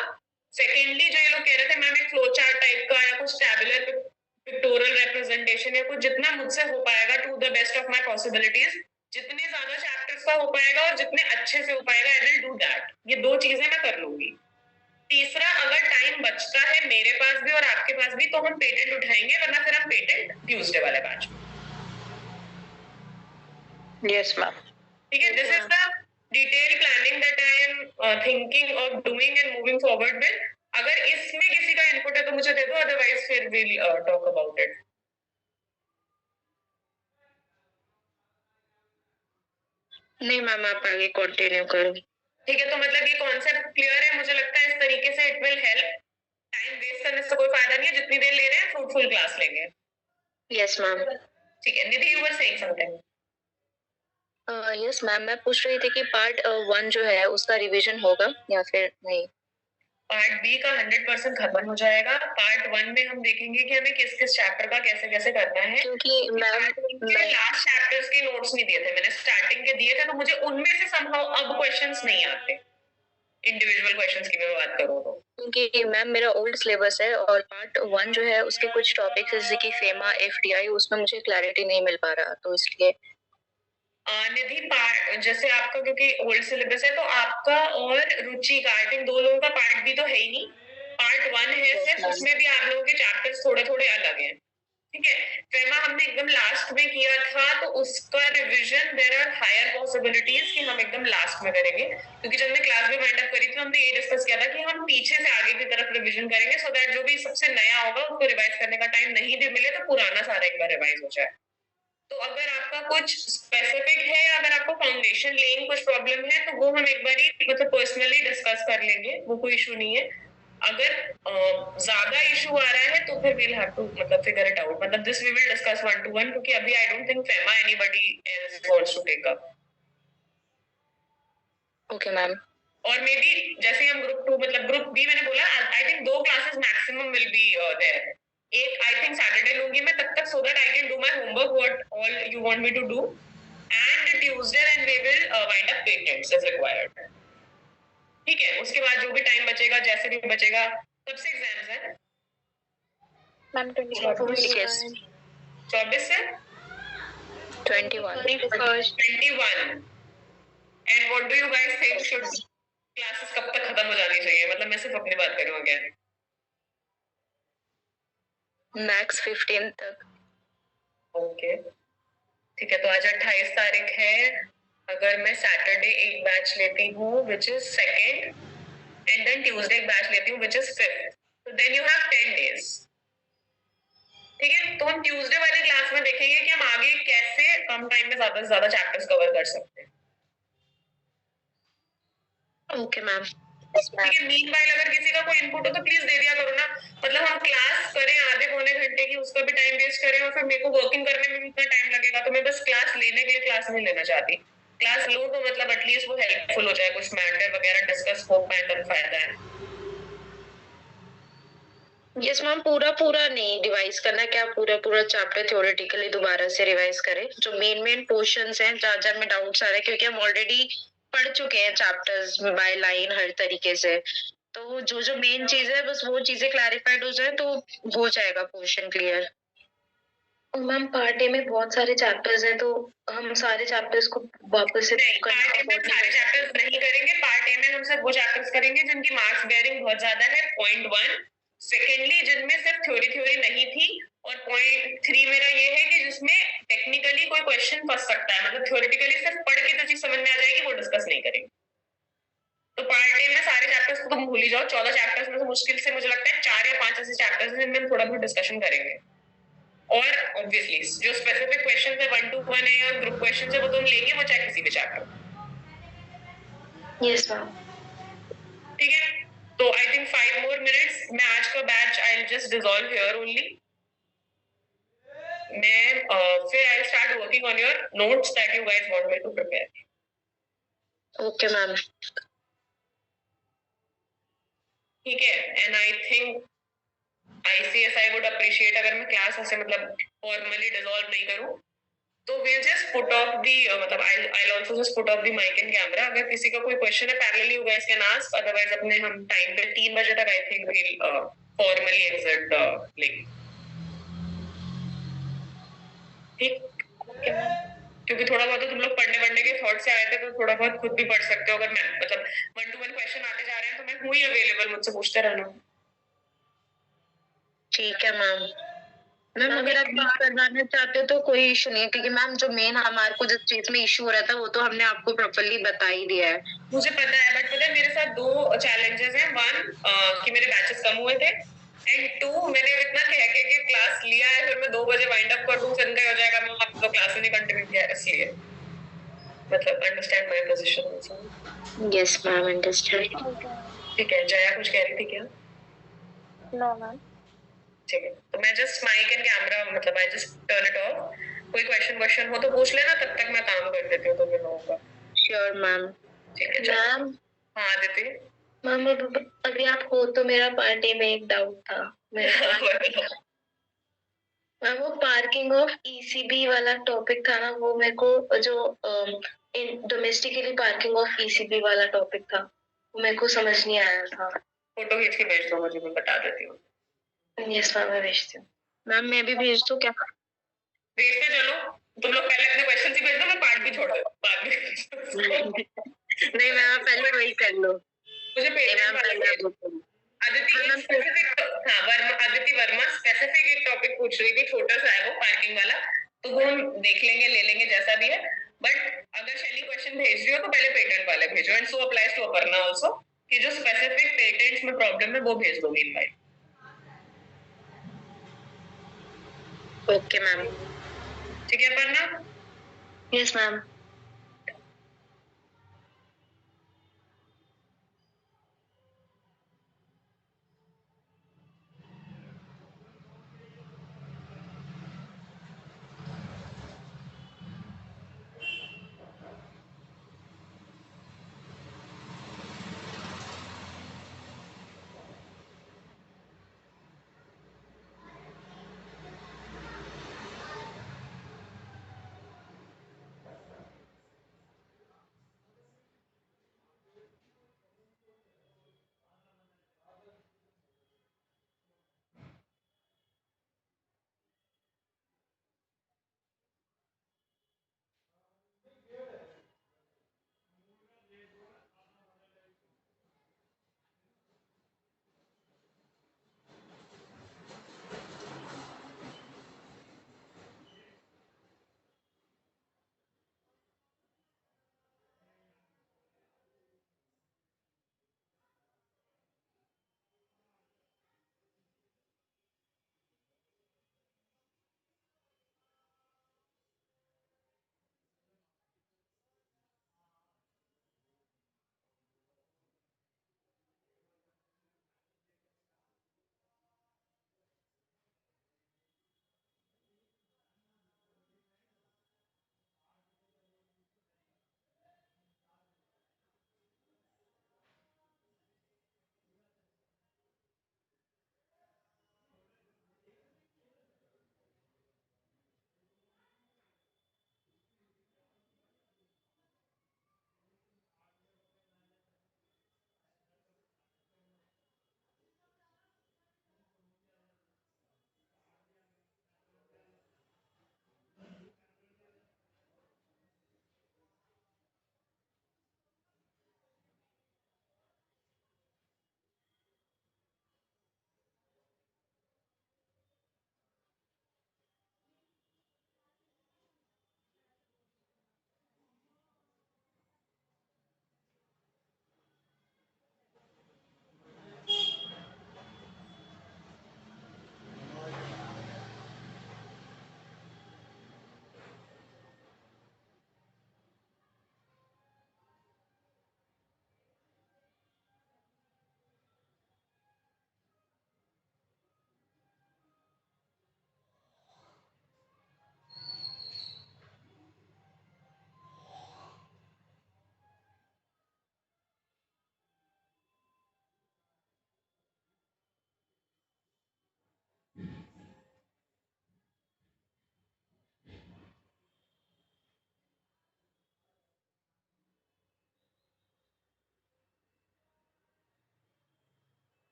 सेकेंडली जो ये लोग कह रहे थे मैम एक फ्लो चार्ट टाइप का या कुछ टैबुलर पिक्टोरियल रिप्रेजेंटेशन या कुछ जितना मुझसे हो पाएगा to the best of my possibilities, जितने ज्यादा चैप्टर्स का हो पाएगा और जितने अच्छे से हो पाएगा आई विल डू दैट। ये 2 चीजें मैं कर लूंगी। तीसरा, अगर टाइम बचता है मेरे पास भी और आपके पास भी तो हम पेटेंट उठाएंगे, वरना फिर हम पेटेंट ट्यूसडे वाले बैच। Yes ma'am. ठीक है, this is the detailed planning that I am thinking of doing and moving forward with. अगर इसमें किसी का input है तो मुझे दे दो, otherwise फिर we'll talk about it. नहीं मैम, आप आगे कंटिन्यू करो. ठीक है, तो मतलब ये कॉन्सेप्ट क्लियर है. मुझे लगता है इस तरीके से it will help. Time waste करने से कोई फायदा नहीं है. जितनी देर ले रहे हैं फ्रूटफुल क्लास लेंगे. Yes ma'am. ठीक है, Nidhi you were saying something. Yes ma'am, मैं पूछ रही थी कि पार्ट 1 जो है उसका रिवीजन होगा या फिर नहीं. पार्ट बी का 100% खत्म हो जाएगा. पार्ट 1 में हम देखेंगे कि हमें किस किस चैप्टर का कैसे कैसे करना है. क्योंकि मैम लास्ट चैप्टर्स के नोट्स नहीं दिए थे मैंने, स्टार्टिंग के दिए थे, तो मुझे उनमें से समहाउ अब क्वेश्चंस नहीं आते. इंडिविजुअल क्वेश्चंस की मैं बात करूं तो, क्योंकि मैम मेरा ओल्ड सिलेबस है और पार्ट 1 जो है उसके कुछ टॉपिक्स जैसे कि फेमा, एफडीआई, उसमें मुझे क्लैरिटी नहीं मिल पा रहा, तो इसलिए. निधि पार्ट जैसे आपका क्योंकि ओल्ड सिलेबस है तो आपका और रुचि का आई थिंक दो लोगों का पार्ट बी तो है ही नहीं. पार्ट 1 है सिर्फ, उसमें भी आप लोगों के चैप्टर्स थोड़े थोड़े अलग हैं. ठीक है, फेमा हमने एकदम लास्ट में किया था तो उसका revision there are higher possibilities कि हम एकदम लास्ट में करेंगे. क्योंकि जब मैं क्लास में वाइंड अप करी थी हमने ये डिस्कस किया था कि हम पीछे से आगे की तरफ रिवीजन करेंगे सो दैट जो भी सबसे नया होगा उसको रिवाइज करने का टाइम नहीं भी मिले तो पुराना सारा एक बार रिवाइज हो जाए. तो अगर आपका कुछ स्पेसिफिक है या अगर आपको फाउंडेशन लेइंग कुछ प्रॉब्लम है तो वो हम एक बार मतलब पर्सनली डिस्कस कर लेंगे, वो कोई इशू नहीं है. अगर ज्यादा इशू आ रहा है तो फिर we'll have to मतलब फिगर इट आउट. मतलब this we will discuss 1-to-1 क्योंकि अभी I don't think FEMA anybody else wants to take up. Okay ma'am. और मे बी जैसे हम ग्रुप 2 मतलब ग्रुप बी मैंने बोला I think 2 classes maximum will be there. एक आई थिंक सैटरडे लूंगी मैं तब तक so that I can do my homework what all you want me to do. And Tuesday and we will wind up patents as required. ठीक है, उसके बाद जो भी टाइम बचेगा जैसे भी बचेगा. कब से एग्जाम्स हैं मैम 24 24 से 21. And what do you guys think should classes कब तक खत्म हो जानी चाहिए? मतलब मैं सिर्फ अपनी बात करूं अगेन. मैक्स 15 तक. ओके ठीक है, तो आज 28 तारीख है. अगर मैं सैटरडे एक बैच लेती हूँ which is 2nd and then Tuesday एक बैच लेती हूँ विच इज 5th, तो देन यू हैव 10 days. ठीक है, तो हम ट्यूसडे वाली क्लास में देखेंगे कि हम आगे कैसे कम टाइम में ज्यादा से ज्यादा चैप्टर्स कवर कर सकते हैं. Okay ma'am. ठीक है, मीनवाइल अगर किसी का कोई इनपुट हो तो प्लीज दे दिया करो ना. मतलब हम क्लास करें आधे पौने घंटे की, उसका भी टाइम वेस्ट करें और फिर मेरे को वर्किंग करने में भी इतना टाइम लगेगा. तो मैं बस क्लास लेने के लिए क्लास नहीं लेना चाहती. क्लास लो तो मतलब एटलीस्ट वो हेल्पफुल हो जाए, कुछ मैटर वगैरह डिस्कस हो पाए तो फायदा है. यस मैम, पूरा नहीं रिवाइज करना. क्या पूरा चैप्टर थ्योरेटिकली दोबारा से रिवाइज करें? जो मेन पोर्शंस हैं जहाँ में डाउट्स आ रहे हैं, क्योंकि हम ऑलरेडी पढ़ चुके हैं चैप्टर्स बाय लाइन हर तरीके से. तो जो मेन चीज है बस वो चीजें क्लैरिफाइड हो जाए तो हो जाएगा portion clear. Ma'am part A में बहुत सारे चैप्टर्स हैं तो हम सारे चैप्टर्स को वापस से पार्ट ए में सारे चैप्टर्स नहीं करेंगे. पार्ट ए में हम सिर्फ वो चैप्टर्स करेंगे जिनकी मार्क्स बेयरिंग बहुत ज्यादा है, पॉइंट 1. सेकेंडली जिनमें सिर्फ थ्योरी नहीं थी. और पॉइंट 3 मेरा ये है कि जिसमें टेक्निकली कोई क्वेश्चन फंस सकता है, मतलब थ्योरेटिकली सिर्फ पढ़ के तो चीज समझ में आ जाएगी, वो डिस्कस नहीं करेंगे. तो पार्ट ए में सारे चैप्टर्स को तुम भूल ही जाओ. 14 चैप्टर्स में से मुश्किल से मुझे लगता है 4 या 5 ऐसे चैप्टर्स हैं जिनमें हम थोड़ा बहुत डिस्कशन करेंगे. और ऑब्वियसली जो स्पेसिफिक क्वेश्चन है 1-to-1 है या ग्रुप क्वेश्चन है वो तुम लेंगे, वो चाहे किसी भी चैप्टर. Yes ma'am. ठीक है, तो आई थिंक 5 more minutes. मैं आज का batch I will just dissolve here only. मैं फिर I will start working on your notes that you guys want me to prepare. Okay ma'am. ठीक है, and I think ICSI would appreciate अगर मैं class ऐसे मतलब फॉर्मली डिसॉल्व नहीं करूं. तो we'll just put off the मतलब I'll also just put off the mic and camera. अगर किसी का कोई क्वेश्चन है parallelly you guys can ask, otherwise अपने हम टाइम पे 3 बजे तक I think we'll formally exit the link. ठीक, क्योंकि थोड़ा बहुत तो तुम लोग पढ़ने के थॉट से आए थे तो थोड़ा बहुत खुद भी पढ़ सकते हो. अगर मैं मतलब 1-to-1 क्वेश्चन आते जा रहे हैं तो मैं हूँ ही अवेलेबल, मुझसे पूछते रहना. ठीक है मैम. मैम अगर आप लीव करवाना चाहते हो तो कोई इशू नहीं है, क्योंकि मैम जो मेन हमारे को जिस चीज में इशू हो रहा था वो तो हमने आपको प्रॉपर्ली बता ही दिया है। मुझे पता है, बट पता है मेरे साथ दो चैलेंजेस हैं। वन कि मेरे बैचेस कम हुए थे, एंड टू मैंने इतना कह के क्लास लिया है, फिर मैं 2 बजे वाइंड अप कर दूं, फिर इनका हो जाएगा मैं आपको क्लास ही नहीं कंटिन्यू किया, इसलिए मतलब understand my position also. Yes ma'am understand. ठीक है, जया कुछ कह रही थी क्या? No ma'am. ठीक है, तो मैं जस्ट माइक एंड कैमरा मतलब I just turn it off. कोई क्वेश्चन हो तो पूछ लेना, तब तक मैं काम कर देती हूँ तो फिर होगा। Sure ma'am. ठीक है मैम। हाँ आदिति। मैम अभी आप हो तो मेरा पार्टी में एक डाउट था मेरे पास। मैम वो पार्किंग ऑफ ईसीबी वाला टॉपिक था ना, वो मेरे को जो डोमेस्टिकली पार्किंग ऑफ ईसीबी वाला टॉपिक था वो मेरे को समझ नहीं आया था। फोटो खींच के भेज दो मुझे, मैं बता देती हूँ। यस मैम, मैं भेजती हूँ। मैम मैं भी भेज दूं क्या? भेजते चलो, तुम लोग पहले अपने क्वेश्चन ही भेज दो, मैं पार्ट भी छोड़ दूँ बाद में। नहीं मैम पहले वही कर लो। मुझे पेमेंट वाला आदिति वर्मा स्पेसिफिक एक टॉपिक पूछ रही थी, छोटा सा है वो पार्किंग वाला, तो वो हम देख लेंगे, ले लेंगे जैसा भी है। बट अगर शैली क्वेश्चन भेज रही हो तो पहले पेटेंट वाले भेजो, and so applies to Aparna also, कि जो स्पेसिफिक पेटेंट्स में प्रॉब्लम है वो भेज दो मीनवाइल। Okay ma'am. ठीक है Aparna? Yes ma'am.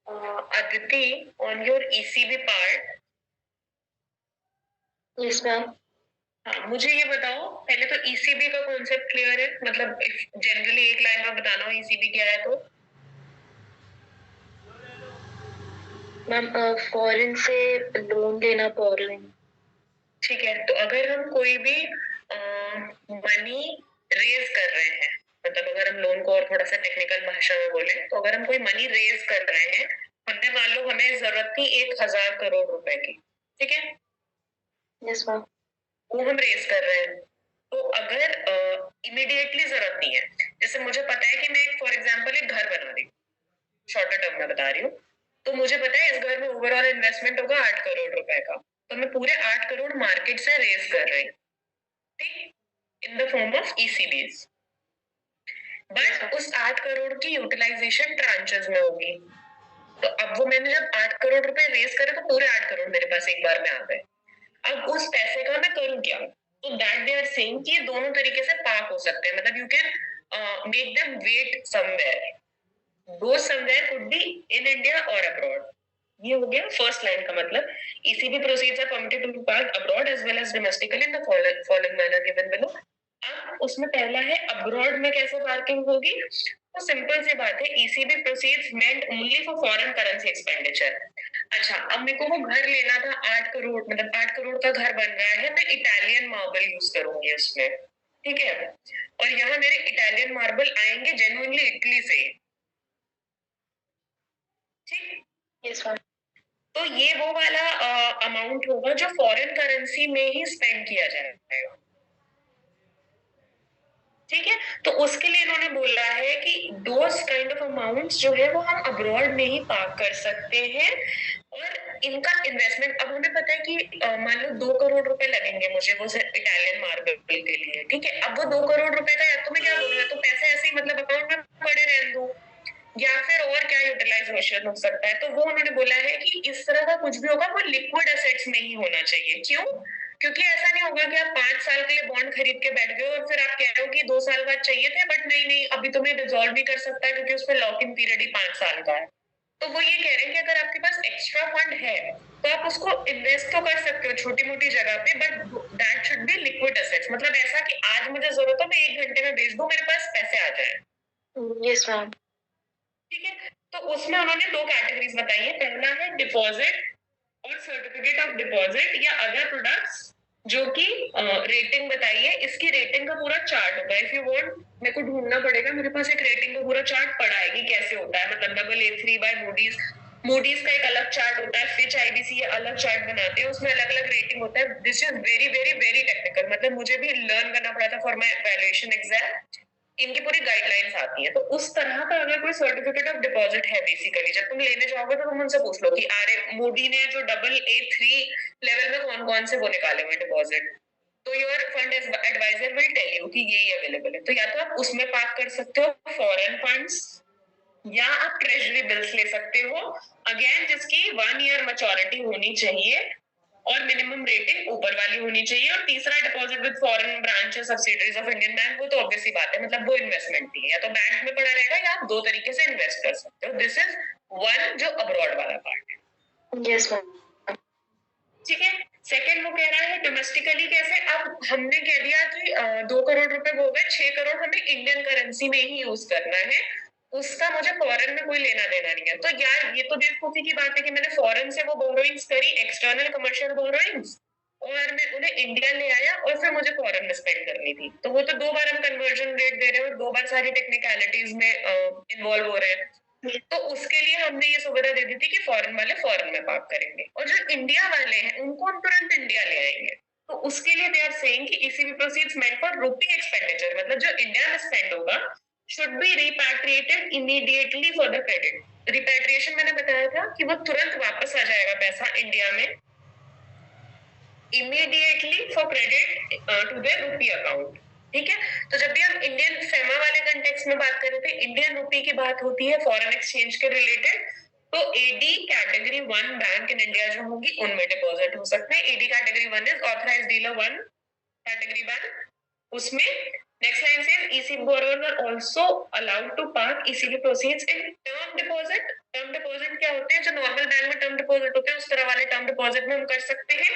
Aditi, on your ECB part, yes ma'am. हाँ मुझे ये बताओ पहले तो ECB का कॉन्सेप्ट क्लियर है, मतलब जनरली एक लाइन में बताना हो ECB क्या है तो? मैम फॉरेन से लोन लेना, बोरोइंग। ठीक है, तो अगर हम कोई भी मनी रेज कर रहे हैं, मतलब अगर हम लोन को और थोड़ा सा टेक्निकल भाषा में बोले तो अगर हम कोई मनी रेज कर रहे हैं, हमने मान लो हमें जरूरत थी 1,000 करोड़ रुपए की, ठीक है? Yes ma'am. वो हम रेज कर रहे हैं, तो अगर इमीडिएटली जरूरत नहीं है, जैसे मुझे पता है कि मैं फॉर एग्जांपल एक घर बना रही हूँ, शॉर्टर टर्म में बता रही हूँ, तो मुझे पता है इस घर में ओवरऑल इन्वेस्टमेंट होगा 8 करोड़ रुपए का, तो मैं पूरे 8 करोड़ मार्केट से रेज कर रही हूँ, ठीक, in the form of ECBs। But उस 8 करोड़ की यूटिलाइजेशन ट्रांचेस में होगी, तो अब वो मैंने जब 8 करोड़ रुपए रेज करे तो पूरे 8 करोड़ मेरे पास एक बार में आ गए। अब उस पैसे का मैं करूं क्या? तो दैट दे आर सेइंग कि ये दोनों तरीके से पार्क हो सकते हैं, मतलब you can make them wait somewhere, though somewhere could be in India और अब्रॉड। ये हो गया फर्स्ट लाइन का मतलब, ECB proceeds are permitted to be parked abroad as well as domestically in the following manner given below. अब उसमें पहला है अब्रॉड में कैसे पार्किंग होगी, तो सिंपल सी बात है, ECB proceeds meant only for foreign currency expenditure. अच्छा, अब मेरे को वो घर लेना था 8 करोड़, मतलब 8 करोड़ का घर बन रहा है, मैं इटालियन मार्बल यूज करूंगी उसमें, ठीक है? और यहाँ मेरे इटालियन मार्बल आएंगे जेन्युइनली इटली से, ठीक? Yes ma'am. तो ये वो वाला अमाउंट होगा जो फॉरेन करेंसी में ही स्पेंड किया जाएगा, ठीक है? तो उसके लिए इन्होंने बोला है कि दोस काइंड ऑफ अमाउंट्स जो है वो हम अब्रॉड में ही पार्क कर सकते हैं, और इनका इन्वेस्टमेंट, अब हमें पता है कि मान लो 2 करोड़ रुपए लगेंगे मुझे वो इटालियन मार्बल के लिए, ठीक है? अब वो 2 करोड़ रुपए का, या तो मैं क्या बोलूँ, तो पैसे ऐसे ही मतलब अकाउंट में पड़े रहने दूं, या फिर और क्या यूटिलाइजेशन हो सकता है, तो वो उन्होंने बोला है कि इस तरह का कुछ भी होगा वो लिक्विड एसेट्स में ही होना चाहिए। क्यों? क्योंकि ऐसा नहीं होगा कि आप 5 साल के लिए बॉन्ड खरीद के बैठ गए और फिर आप कह रहे हो कि 2 साल बाद चाहिए थे, बट नहीं अभी तो मैं डिसॉल्व भी कर सकता है क्योंकि उसमें लॉक इन पीरियड ही 5 साल का है। तो वो ये कह रहे हैं कि अगर आपके पास एक्स्ट्रा फंड है तो आप उसको इन्वेस्ट तो कर सकते हो छोटी मोटी जगह पे, but that should be liquid assets, मतलब ऐसा कि आज मुझे जरूरत हो मैं 1 घंटे में बेच दूं, मेरे पास पैसे आ जाए। Yes ma'am. ठीक है, तो उसमें उन्होंने 2 कैटेगरीज बताई है, पहला है डिपॉजिट और सर्टिफिकेट ऑफ डिपॉजिट या अदर प्रोडक्ट्स, जो कि रेटिंग बताई है, इसकी रेटिंग का पूरा चार्ट होता है। इफ यू वांट, मेरे को ढूंढना पड़ेगा, मेरे पास एक रेटिंग का पूरा चार्ट पड़ा है कि कैसे होता है, मतलब AA3 बाय मूडीज का एक अलग चार्ट होता है, फिच IBC ये अलग चार्ट बनाते हैं, उसमें अलग अलग रेटिंग होता है। This is very very very technical, मतलब मुझे भी लर्न करना पड़ा था फॉर माय वैल्यूएशन एग्जाम, इनकी पूरी गाइडलाइंस आती है। तो उस तरह का अगर कोई सर्टिफिकेट ऑफ डिपॉजिट है, बेसिकली जब तुम लेने जाओगे तो तुम उनसे पूछ लो कि अरे मोदी ने जो AA3 लेवल में कौन कौन से वो निकाले हुए डिपॉजिट, तो your fund adviser will tell you कि यही अवेलेबल है। तो या तो आप उसमें पार्क कर सकते हो फॉरेन फंड्स, या आप ट्रेजरी बिल्स ले सकते हो, अगेन जिसकी 1 ईयर मैच्योरिटी होनी चाहिए और मिनिमम रेटिंग ऊपर वाली होनी चाहिए। और तीसरा deposit with foreign branches subsidiaries of Indian bank, वो तो ऑब्वियस ही बात है, मतलब वो इन्वेस्टमेंट नहीं है, या तो बैंक में पड़ा रहेगा या आप 2 तरीके से इन्वेस्ट कर सकते हो। दिस इज वन जो अब्रॉड वाला पार्ट है। Yes ma'am. ठीक है, सेकंड वो कह रहा है डोमेस्टिकली कैसे। अब हमने कह दिया कि 2 करोड़ रुपए हो गए, 6 करोड़ हमें इंडियन करेंसी में ही यूज करना है, उसका मुझे फॉरेन में कोई लेना देना नहीं है। तो यार ये तो बेवकूफी की बात है कि मैंने फॉरेन से वो बोरोइंग्स करी, एक्सटर्नल कमर्शियल बोरोइंग्स, और मैं उन्हें इंडिया ले आया और फिर मुझे फॉरेन में स्पेंड करनी थी, तो वो तो 2 बार हम कन्वर्जन रेट दे रहे हैं और 2 बार सारी टेक्निकलिटीज में इन्वॉल्व हो रहे हैं। तो उसके लिए हमने ये सुविधा दे दी थी कि फॉरेन वाले फॉरेन में पार्क करेंगे, और जो इंडिया वाले हैं उनको हम तुरंत इंडिया ले आएंगे। तो उसके लिए दे आर सेइंग कि ECB प्रोसीड्स मेंट फॉर रूपी एक्सपेंडिचर, मतलब जो इंडिया में स्पेंड होगा should be repatriated immediately for the credit। Repatriation मैंने बताया था कि वो तुरंत वापस आ जाएगा पैसा इंडिया में, immediately for credit to their rupee account। ठीक है, तो जब भी हम इंडियन फेमा वाले कंटेक्स्ट में बात कर रहे थे, इंडियन रूपी की बात होती है फॉरेन एक्सचेंज के रिलेटेड, तो AD category 1 bank in India जो होंगी उनमें डिपॉजिट हो सकते हैं। AD category 1 is authorised dealer 1 category 1, उसमें Next line says EC borrowers are also allowed to park ECB proceeds in term deposit. Term deposit क्या होते हैं? जो नॉर्मल बैंक में टर्म डिपॉजिट होते हैं उस तरह वाले टर्म डिपॉजिट में हम कर सकते हैं.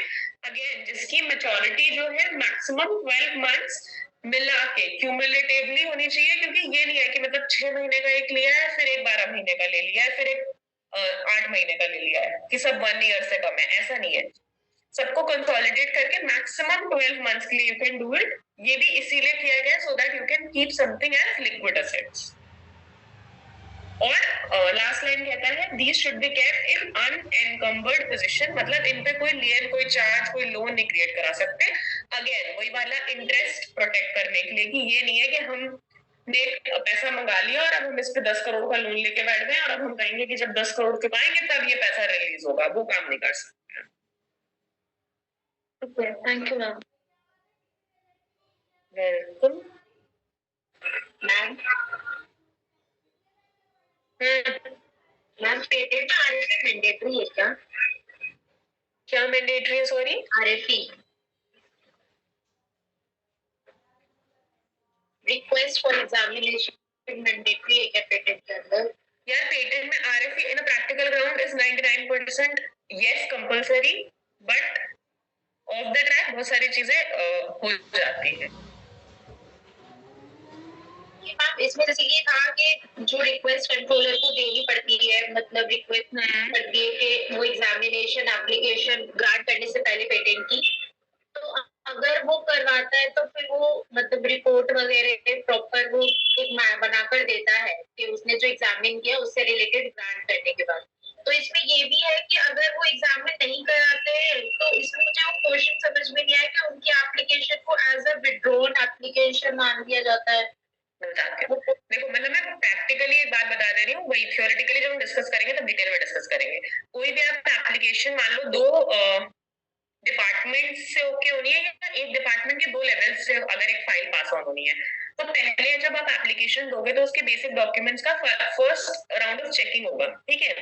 अगेन जिसकी मैच्योरिटी जो है मैक्सिमम 12 मंथ्स मिला के क्यूमुलेटिवली होनी चाहिए, क्योंकि ये नहीं है कि मतलब 6 महीने का एक लिया है फिर एक 12 महीने का ले लिया है फिर एक 8 महीने का ले लिया है कि सब 1 ईयर से कम है. ऐसा नहीं है. सबको कंसोलिडेट करके मैक्सिमम 12 मंथ्स के लिए यू कैन डू इट. ये भी इसीलिए किया गया so that you can keep something as liquid assets. और लास्ट लाइन कहता है these should be kept in unencumbered position, मतलब इन पे कोई लियन, कोई चार्ज, कोई लोन नहीं क्रिएट करा सकते. अगेन वही वाला इंटरेस्ट प्रोटेक्ट करने के लिए कि ये नहीं है कि हम ने पैसा मंगा लिया और अब हम इस पे 10 करोड़ का लोन लेके बैठ गए और अब हम कहेंगे कि जब 10 करोड़ चुकाएंगे तब ये पैसा रिलीज होगा. वो काम नहीं कर सकते. Thank you ma'am. Welcome ma'am. Ma'am patent RFE mandatory है क्या? क्या मैंडेटरी है? Sorry, RFE request for examination mandatory है क्या पेटेंट के अंदर? यार पेटेंट में RFE in a practical ground is 99% yes compulsory, but of the track बहुत सारी चीजें हो जाती है. इसमें जैसे ये था कि जो रिक्वेस्ट कंट्रोलर को देनी पड़ती है, मतलब रिक्वेस्ट पड़ती है कि वो एग्जामिनेशन एप्लीकेशन ग्रांट करने से पहले पेटेंट की, तो अगर वो करवाता है तो फिर वो मतलब रिपोर्ट वगैरह प्रॉपर वो एक बनाकर देता है कि उसने जो एग्जामिन किया उससे रिलेटेड ग्रांट करने के बाद. तो इसमें ये भी है कि अगर वो एग्जामिन नहीं कराते हैं तो इसमें मुझे वो क्वेश्चन समझ में नहीं आया कि उनकी एप्लीकेशन को एज अ विड्रॉन एप्लीकेशन मान दिया जाता है. देखो मतलब मैं प्रैक्टिकली एक बात बता दे रही हूँ, वही थ्योरेटिकली जब हम डिस्कस करेंगे तब डिटेल में डिस्कस करेंगे. कोई भी आप एप्लीकेशन मान लो 2 डिपार्टमेंट से ओके होनी है या एक डिपार्टमेंट के 2 लेवल से अगर एक फाइल पास ऑन होनी है, तो पहले जब आप एप्लीकेशन दोगे तो उसके बेसिक डॉक्यूमेंट्स का फर्स्ट राउंड ऑफ चेकिंग होगा. ठीक है.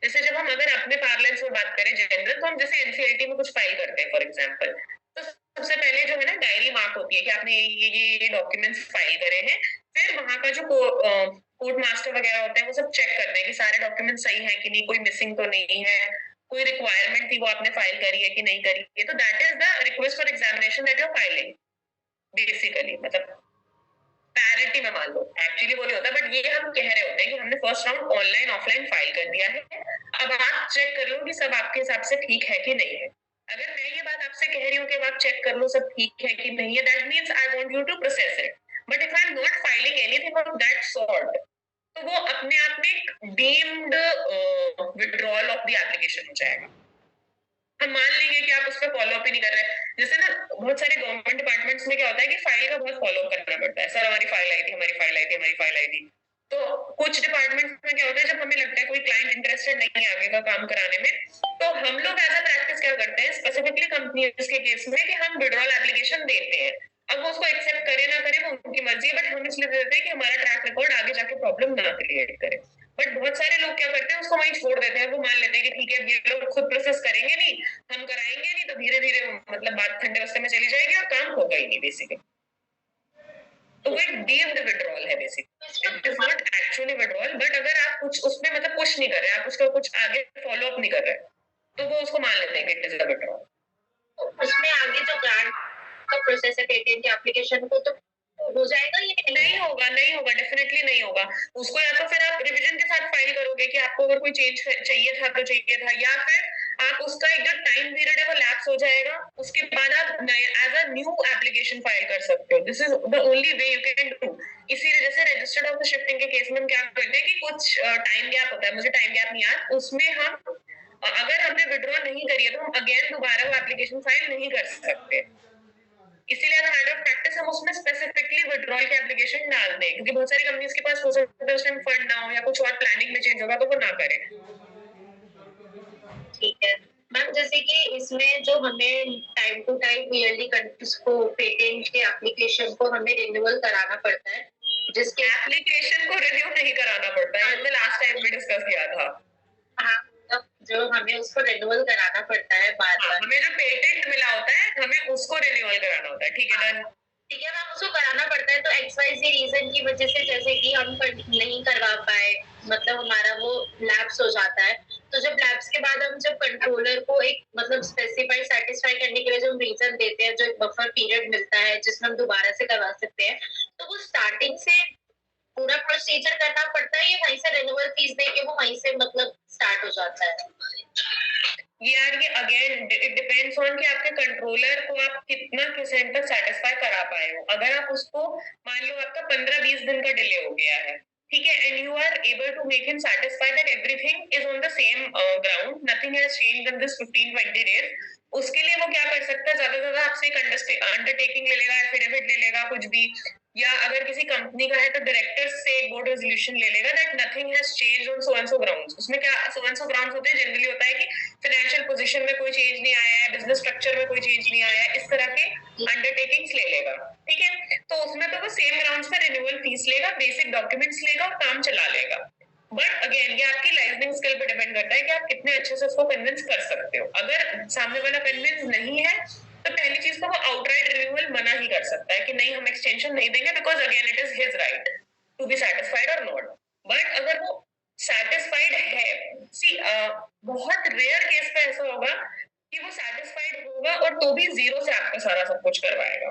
जैसे जब हम अगर अपने पार्लेंस में बात करें जनरल, तो हम जैसे एनसीईआरटी में कुछ फाइल करते हैं फॉर एग्जांपल, तो सबसे पहले जो है ना डायरी मार्क होती है कि आपने ये डॉक्यूमेंट्स फाइल करे हैं. फिर वहां का जो कोर्ट मास्टर वगैरह होते हैं वो सब चेक करते हैं कि सारे डॉक्यूमेंट सही है कि नहीं, कोई मिसिंग तो नहीं है, कोई रिक्वायरमेंट थी वो आपने फाइल करी है कि नहीं करी है. तो that is the request for examination that you are filing basically. मतलब पैरिटी में मान लो एक्चुअली वो नहीं होता, बट ये हम कह रहे होते हैं कि हमने first round online offline file कर दिया है. अब आप चेक कर लो कि सब आपके हिसाब से ठीक है कि नहीं है. अगर मैं ये बात आपसे कह रही हूँ कि आप चेक कर लो सब ठीक है कि नहीं है, that means I want you to process it. But if I am not filing anything of that sort, तो वो अपने आप में एक deemed withdrawal of the application हो जाएगा. हम मान लेंगे कि आप उस पर फॉलो अप ही नहीं कर रहे. जैसे ना बहुत सारे गवर्नमेंट डिपार्टमेंट्स में क्या होता है कि फाइल का बहुत फॉलो अप करना पड़ता है. सर हमारी फाइल आई थी, हमारी फाइल आई थी, हमारी फाइल आई थी. तो कुछ डिपार्टमेंट्स में क्या होता है, जब हमें लगता है कोई क्लाइंट इंटरेस्टेड नहीं है आगे का काम कराने में, तो हम लोग एज अ प्रैक्टिस क्या करते हैं स्पेसिफिकली कंपनीज के केस में कि हम विड्रॉल एप्लीकेशन देते हैं. अब वो उसको एक्सेप्ट करे ना करे वो उनकी मर्जी है, बट हम इसलिए देते हैं कि हमारा ट्रैक रिकॉर्ड आगे जाके प्रॉब्लम ना क्रिएट करे. बट बहुत सारे लोग क्या करते हैं उसको वहीं छोड़ देते हैं. वो मान लेते हैं कि ठीक है ये लोग खुद प्रोसेस करेंगे नहीं, हम कराएंगे नहीं, तो धीरे धीरे मतलब बात ठंडे रास्ते में चली जाएगी और काम होगा ही नहीं बेसिकली. तो वो एक डीम्ड विड्रॉल है basically. It is not actually withdrawal, but अगर आप कुछ उसमें मतलब पुश नहीं कर रहे, आप उसका कुछ आगे फॉलो अप नहीं कर रहे, तो वो उसको मान लेते हैं कि इट इज अ विड्रॉल. उसमें आगे जो ग्रांट का प्रोसेस है पेटेंट की एप्लीकेशन को तो हो जाएगा ये नहीं होगा. नहीं होगा, डेफिनेटली नहीं होगा. उसको या तो फिर आप रिवीजन के साथ फाइल करोगे कि आपको अगर कोई चेंज चाहिए था तो चाहिए था, या फिर आप उसका एक जो टाइम पीरियड है वो लैप्स हो जाएगा, उसके बाद आप as a new application file कर सकते हो. This is the only way you can do. इसीलिए जैसे रजिस्टर्ड ऑफिस शिफ्टिंग के केस में हम क्या करते हैं कि कुछ टाइम गैप होता है, मुझे टाइम गैप नहीं याद, उसमें हम अगर हमने विड्रॉ नहीं करी है तो हम अगेन दोबारा वो एप्लीकेशन फाइल नहीं कर सकते. इसीलिए as a matter of practice हम उसमें स्पेसिफिकली विड्रॉल की एप्लीकेशन डाल दें, क्योंकि बहुत सारी कंपनीज के पास हो सकता है उस टाइम फंड ना हो या कुछ और प्लानिंग में चेंज होगा तो वो ना करें. ठीक है मैम. जैसे कि इसमें जो हमें टाइम टू टाइम ईयरली को पेटेंट के एप्लीकेशन को हमें रिन्यूअल कराना पड़ता है, जिसके एप्लीकेशन को रिन्यू नहीं कराना पड़ता है, हमने लास्ट टाइम भी डिस्कस किया था. हाँ, जो हमें उसको रिन्यूअल कराना पड़ता है बार बार. हमें जो पेटेंट मिला होता है हमें उसको रिन्यूअल कराना होता है. ठीक है डन. ठीक है मैम. उसको कराना पड़ता है, तो XYZ रीजन की वजह से, जैसे कि हम नहीं करवा पाए, मतलब हमारा वो लैप्स हो जाता है, तो जब लैप्स के बाद हम जब कंट्रोलर को एक मतलब स्पेसिफाई सेटिस्फाई करने के लिए जो रीजन देते हैं, जो एक बफर पीरियड मिलता है जिसमें हम दोबारा से करवा सकते हैं, तो वो स्टार्टिंग से पूरा प्रोसीजर करना पड़ता है, या वहीं से रिन्यूअल फीस देके वो वहीं से मतलब स्टार्ट हो जाता है? यार ये अगेन इट डिपेंड्स ऑन कि आपके कंट्रोलर को आप कितना परसेंट तक सेटिस्फाई करा पाए हो। अगर आप उसको मान लो आपका 15-20 दिन का डिले हो गया है, ठीक है, and you are able to make him satisfy that everything is on the same ground, nothing has changed in this 15-20 days, उसके लिए वो क्या कर सकता है, ज्यादा से ज्यादा आपसे एक अंडरटेकिंग ले लेगा, एफिडेविट ले लेगा, कुछ भी, या अगर किसी कंपनी का है तो डायरेक्टर्स से एक बोर्ड रेजोल्यूशन ले लेगा that nothing has changed on so and so grounds. उसमें क्या सो एंड सो ग्राउंड्स होते हैं, जनरली होता है कि फाइनेंशियल पोजीशन में कोई चेंज नहीं आया है, बिजनेस स्ट्रक्चर में कोई चेंज नहीं आया है, इस तरह के अंडरटेकिंग्स ले लेगा, ठीक है, तो उसमें तो वो सेम ग्राउंड्स पे रिन्यूअल फीस लेगा, बेसिक डॉक्यूमेंट्स लेगा और काम चला लेगा। बट अगेन ये आपकी लाइजनिंग स्किल पे डिपेंड करता है कि आप कितने अच्छे से उसको कन्विंस कर सकते हो। अगर सामने वाला कन्विंस नहीं है तो पहली चीज तो वो आउटराइट रिन्यूअल मना ही कर सकता है कि नहीं हम एक्सटेंशन नहीं देंगे, because again it is his right to be satisfied और नॉट। बट अगर वो सेटिस्फाइड है, सी बहुत रेयर केस पे ऐसा होगा कि वो सेटिस्फाइड होगा और तो भी जीरो से आपका सारा सब कुछ करवाएगा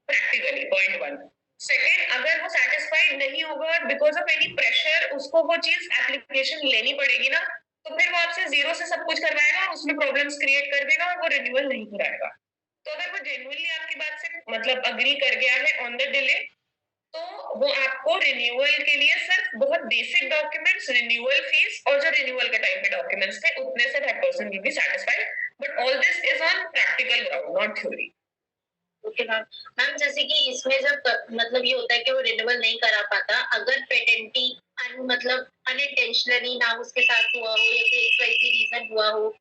प्रैक्टिकली, पॉइंट 1। सेकेंड, अगर वो सेटिस्फाइड नहीं होगा और बिकॉज ऑफ एनी प्रेशर उसको वो चीज एप्लीकेशन लेनी पड़ेगी ना, तो फिर वो आपसे जीरो से सब कुछ करवाएगा और उसमें प्रॉब्लम्स क्रिएट कर देगा और वो रिन्यूअल नहीं कराएगा। तो अगर वो जेन्युइनली आपकी बात से मतलब अग्री कर गया है ऑन द डिले, तो वो आपको रिन्यूअल के लिए सिर्फ बहुत बेसिक डॉक्यूमेंट्स, रिन्यूअल फीस और जो रिन्यूअल के टाइम पे डॉक्यूमेंट्स थे उतने say that person will be satisfied. But all this is on practical ground, not theory. Okay ma'am, जैसे कि इसमें जब मतलब ये होता है कि वो रिन्यूअल नहीं करा पाता, अगर पेटेंटी मतलब अनइंटेंशनली ना उसके साथ हुआ हो या फिर XYZ रीजन हुआ हो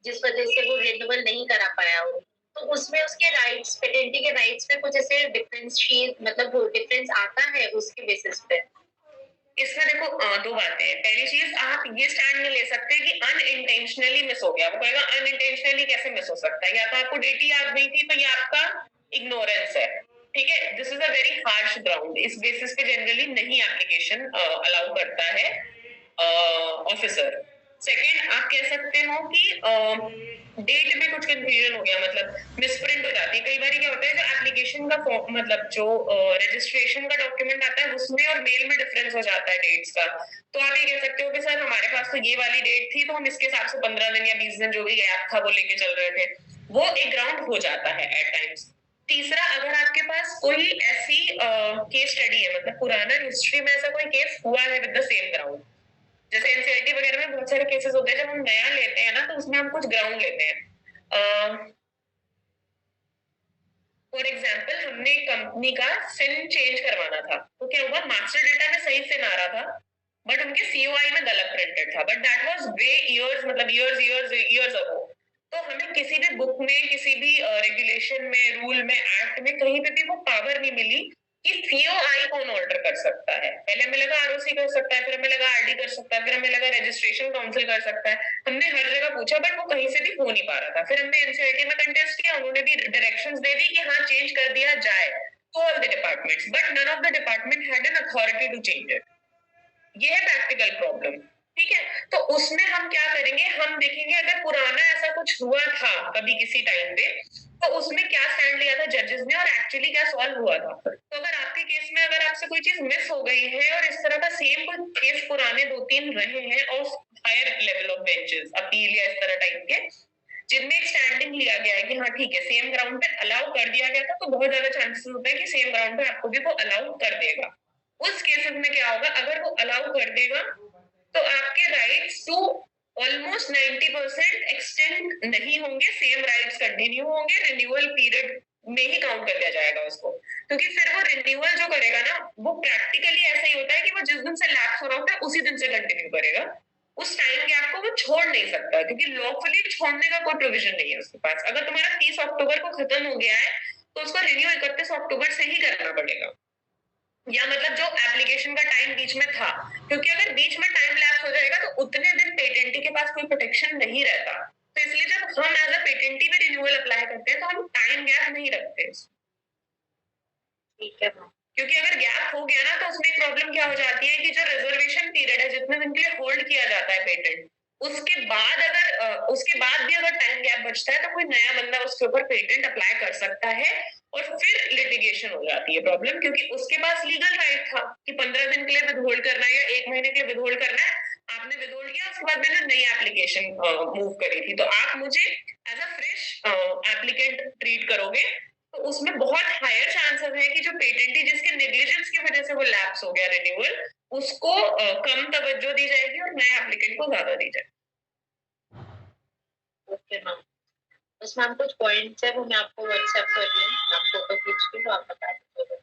जिस वजह से वो रिन्यूअल नहीं करा पाया हो, तो उसमें उसके राइट्स, पेटेंटी के राइट्स पे कुछ ऐसे डिफरेंशिएट मतलब वो डिफरेंस आता है उसके बेसिस पे? इसमें देखो दो बातें हैं। पहली चीज, आप ये स्टैंड नहीं ले सकते कि अनइंटेंशनली मिस हो गया। वो कहेगा अनइंटेंशनली कैसे मिस हो सकता है, या तो आपको डेट ही याद नहीं थी तो ये आपका इग्नोरेंस है, ठीक है। This is a very harsh ground, इस बेसिस पे जनरली नहीं एप्लीकेशन अलाउ करता है ऑफिसर। सेकेंड, आप कह सकते हो कि डेट में कुछ कंफ्यूजन हो गया, मतलब मिसप्रिंट हो जाती है। कई बार क्या होता है, जो एप्लीकेशन का फॉर्म मतलब जो रजिस्ट्रेशन का डॉक्यूमेंट आता है उसमें और मेल में डिफरेंस हो जाता है डेट्स का। तो आप ये कह सकते हो कि सर हमारे पास तो ये वाली डेट थी, तो हम इसके हिसाब से 15 दिन या 20 दिन जो भी गैप था वो लेके चल रहे थे। वो एक ग्राउंड हो जाता है एट टाइम्स। तीसरा, अगर आपके पास कोई ऐसी केस स्टडी है, मतलब पुराना हिस्ट्री में ऐसा कोई केस हुआ है विद द सेम ग्राउंड, जैसे एनसीईआरटी वगैरह में बहुत सारे केसेस होते हैं, जब हम नया लेते हैं ना तो उसमें हम कुछ ग्राउंड लेते हैं। फॉर एग्जाम्पल, हमने कंपनी का सिन चेंज करवाना था, तो क्या हुआ, मास्टर डेटा में सही सिन आ रहा था बट उनके COI में गलत प्रिंटेड था, but that was way years, मतलब इयर्स अगो। तो हमें किसी भी बुक में, किसी भी रेगुलेशन में, रूल में, एक्ट में कहीं पे भी वो पावर नहीं मिली कि COI कौन ऑल्टर कर सकता है। पहले हमें लगा ROC कर सकता है, फिर हमें लगा RD कर सकता है, फिर हमें लगा रजिस्ट्रेशन काउंसिल कर सकता है। हमने हर जगह पूछा बट वो कहीं से भी हो नहीं पा रहा था। फिर हमने एनसीईआरटी में कंटेस्ट किया, उन्होंने भी डायरेक्शंस दे दी कि हाँ चेंज कर दिया जाए to all the departments, but none of the department had an authority to change it. ये है प्रैक्टिकल प्रॉब्लम, ठीक है। तो उसमें हम क्या करेंगे, हम देखेंगे अगर पुराना ऐसा कुछ हुआ था कभी किसी टाइम पे, तो उसमें क्या स्टैंड लिया था जजेस ने और एक्चुअली क्या सॉल्व हुआ था। तो अगर आपके केस में अगर आपसे कोई चीज मिस हो गई है और इस तरह का सेम कोई केस पुराने 2-3 रहे हैं of higher level of benches, appeal या इस तरह टाइप के, जिनमें एक स्टैंडिंग लिया गया है कि हाँ ठीक है सेम ग्राउंड पे अलाउ कर दिया गया था, तो बहुत ज्यादा चांसेस होता है कि सेम ग्राउंड पे आपको भी वो अलाउ कर देगा। उस केसेस में क्या होगा, अगर वो अलाउ कर देगा तो आपके राइट्स टू ऑलमोस्ट 90% एक्सटेंड नहीं होंगे, सेम राइट्स कंटिन्यू होंगे, रिन्यूअल पीरियड में ही काउंट कर लिया जाएगा उसको। क्योंकि फिर वो रिन्यूअल जो करेगा ना, वो प्रैक्टिकली ऐसा ही होता है कि वो जिस दिन से लैप्स हो रहा होता है उसी दिन से कंटिन्यू करेगा। उस टाइम गैप को वो छोड़ नहीं सकता, क्योंकि लॉफुली छोड़ने का कोई प्रोविजन नहीं है उसके पास। अगर तुम्हारा 30 अक्टूबर को खत्म हो गया है तो उसको रिन्यू 31 अक्टूबर से ही करना पड़ेगा, या मतलब जो एप्लीकेशन का टाइम बीच में था, क्योंकि अगर बीच में टाइम लैप्स हो जाएगा तो उतने दिन पेटेंटी के पास कोई प्रोटेक्शन नहीं रहता। तो इसलिए जब हम एज अ पेटेंटी भी रिन्यूअल अप्लाई करते हैं तो हम टाइम गैप नहीं रखते। ठीक है मैम। क्योंकि अगर गैप हो गया ना तो उसमें प्रॉब्लम क्या हो जाती है कि जो रिजर्वेशन पीरियड है जितने दिन के लिए होल्ड किया जाता है पेटेंट, उसके बाद उसके बाद भी अगर टाइम गैप बचता है तो कोई नया बंदा उसके ऊपर पेटेंट अप्लाई कर सकता है और फिर लिटिगेशन हो जाती है प्रॉब्लम, क्योंकि उसके पास लीगल राइट था कि 15 दिन के लिए विदहोल्ड करना है या 1 महीने के लिए विदहोल्ड करना है। आपने विदहोल्ड किया, उसके बाद मैंने नई एप्लीकेशन मूव करी थी, तो आप मुझे as a fresh applicant treat करोगे तो उसमें बहुत हायर चांसेस है कि जो पेटेंटी जिसके नेग्लिजेंस की वजह से वो लैप्स हो गया रिन्यूअल, उसको कम तवज्जो दी जाएगी और नए एप्लीकेंट को ज्यादा दी जाएगी। ओके मैम, बस मैम कुछ पॉइंट्स है वो मैं आपको व्हाट्सएप कर रही हूँ, आप फोटो खींच के तो आप बता दीजिएगा।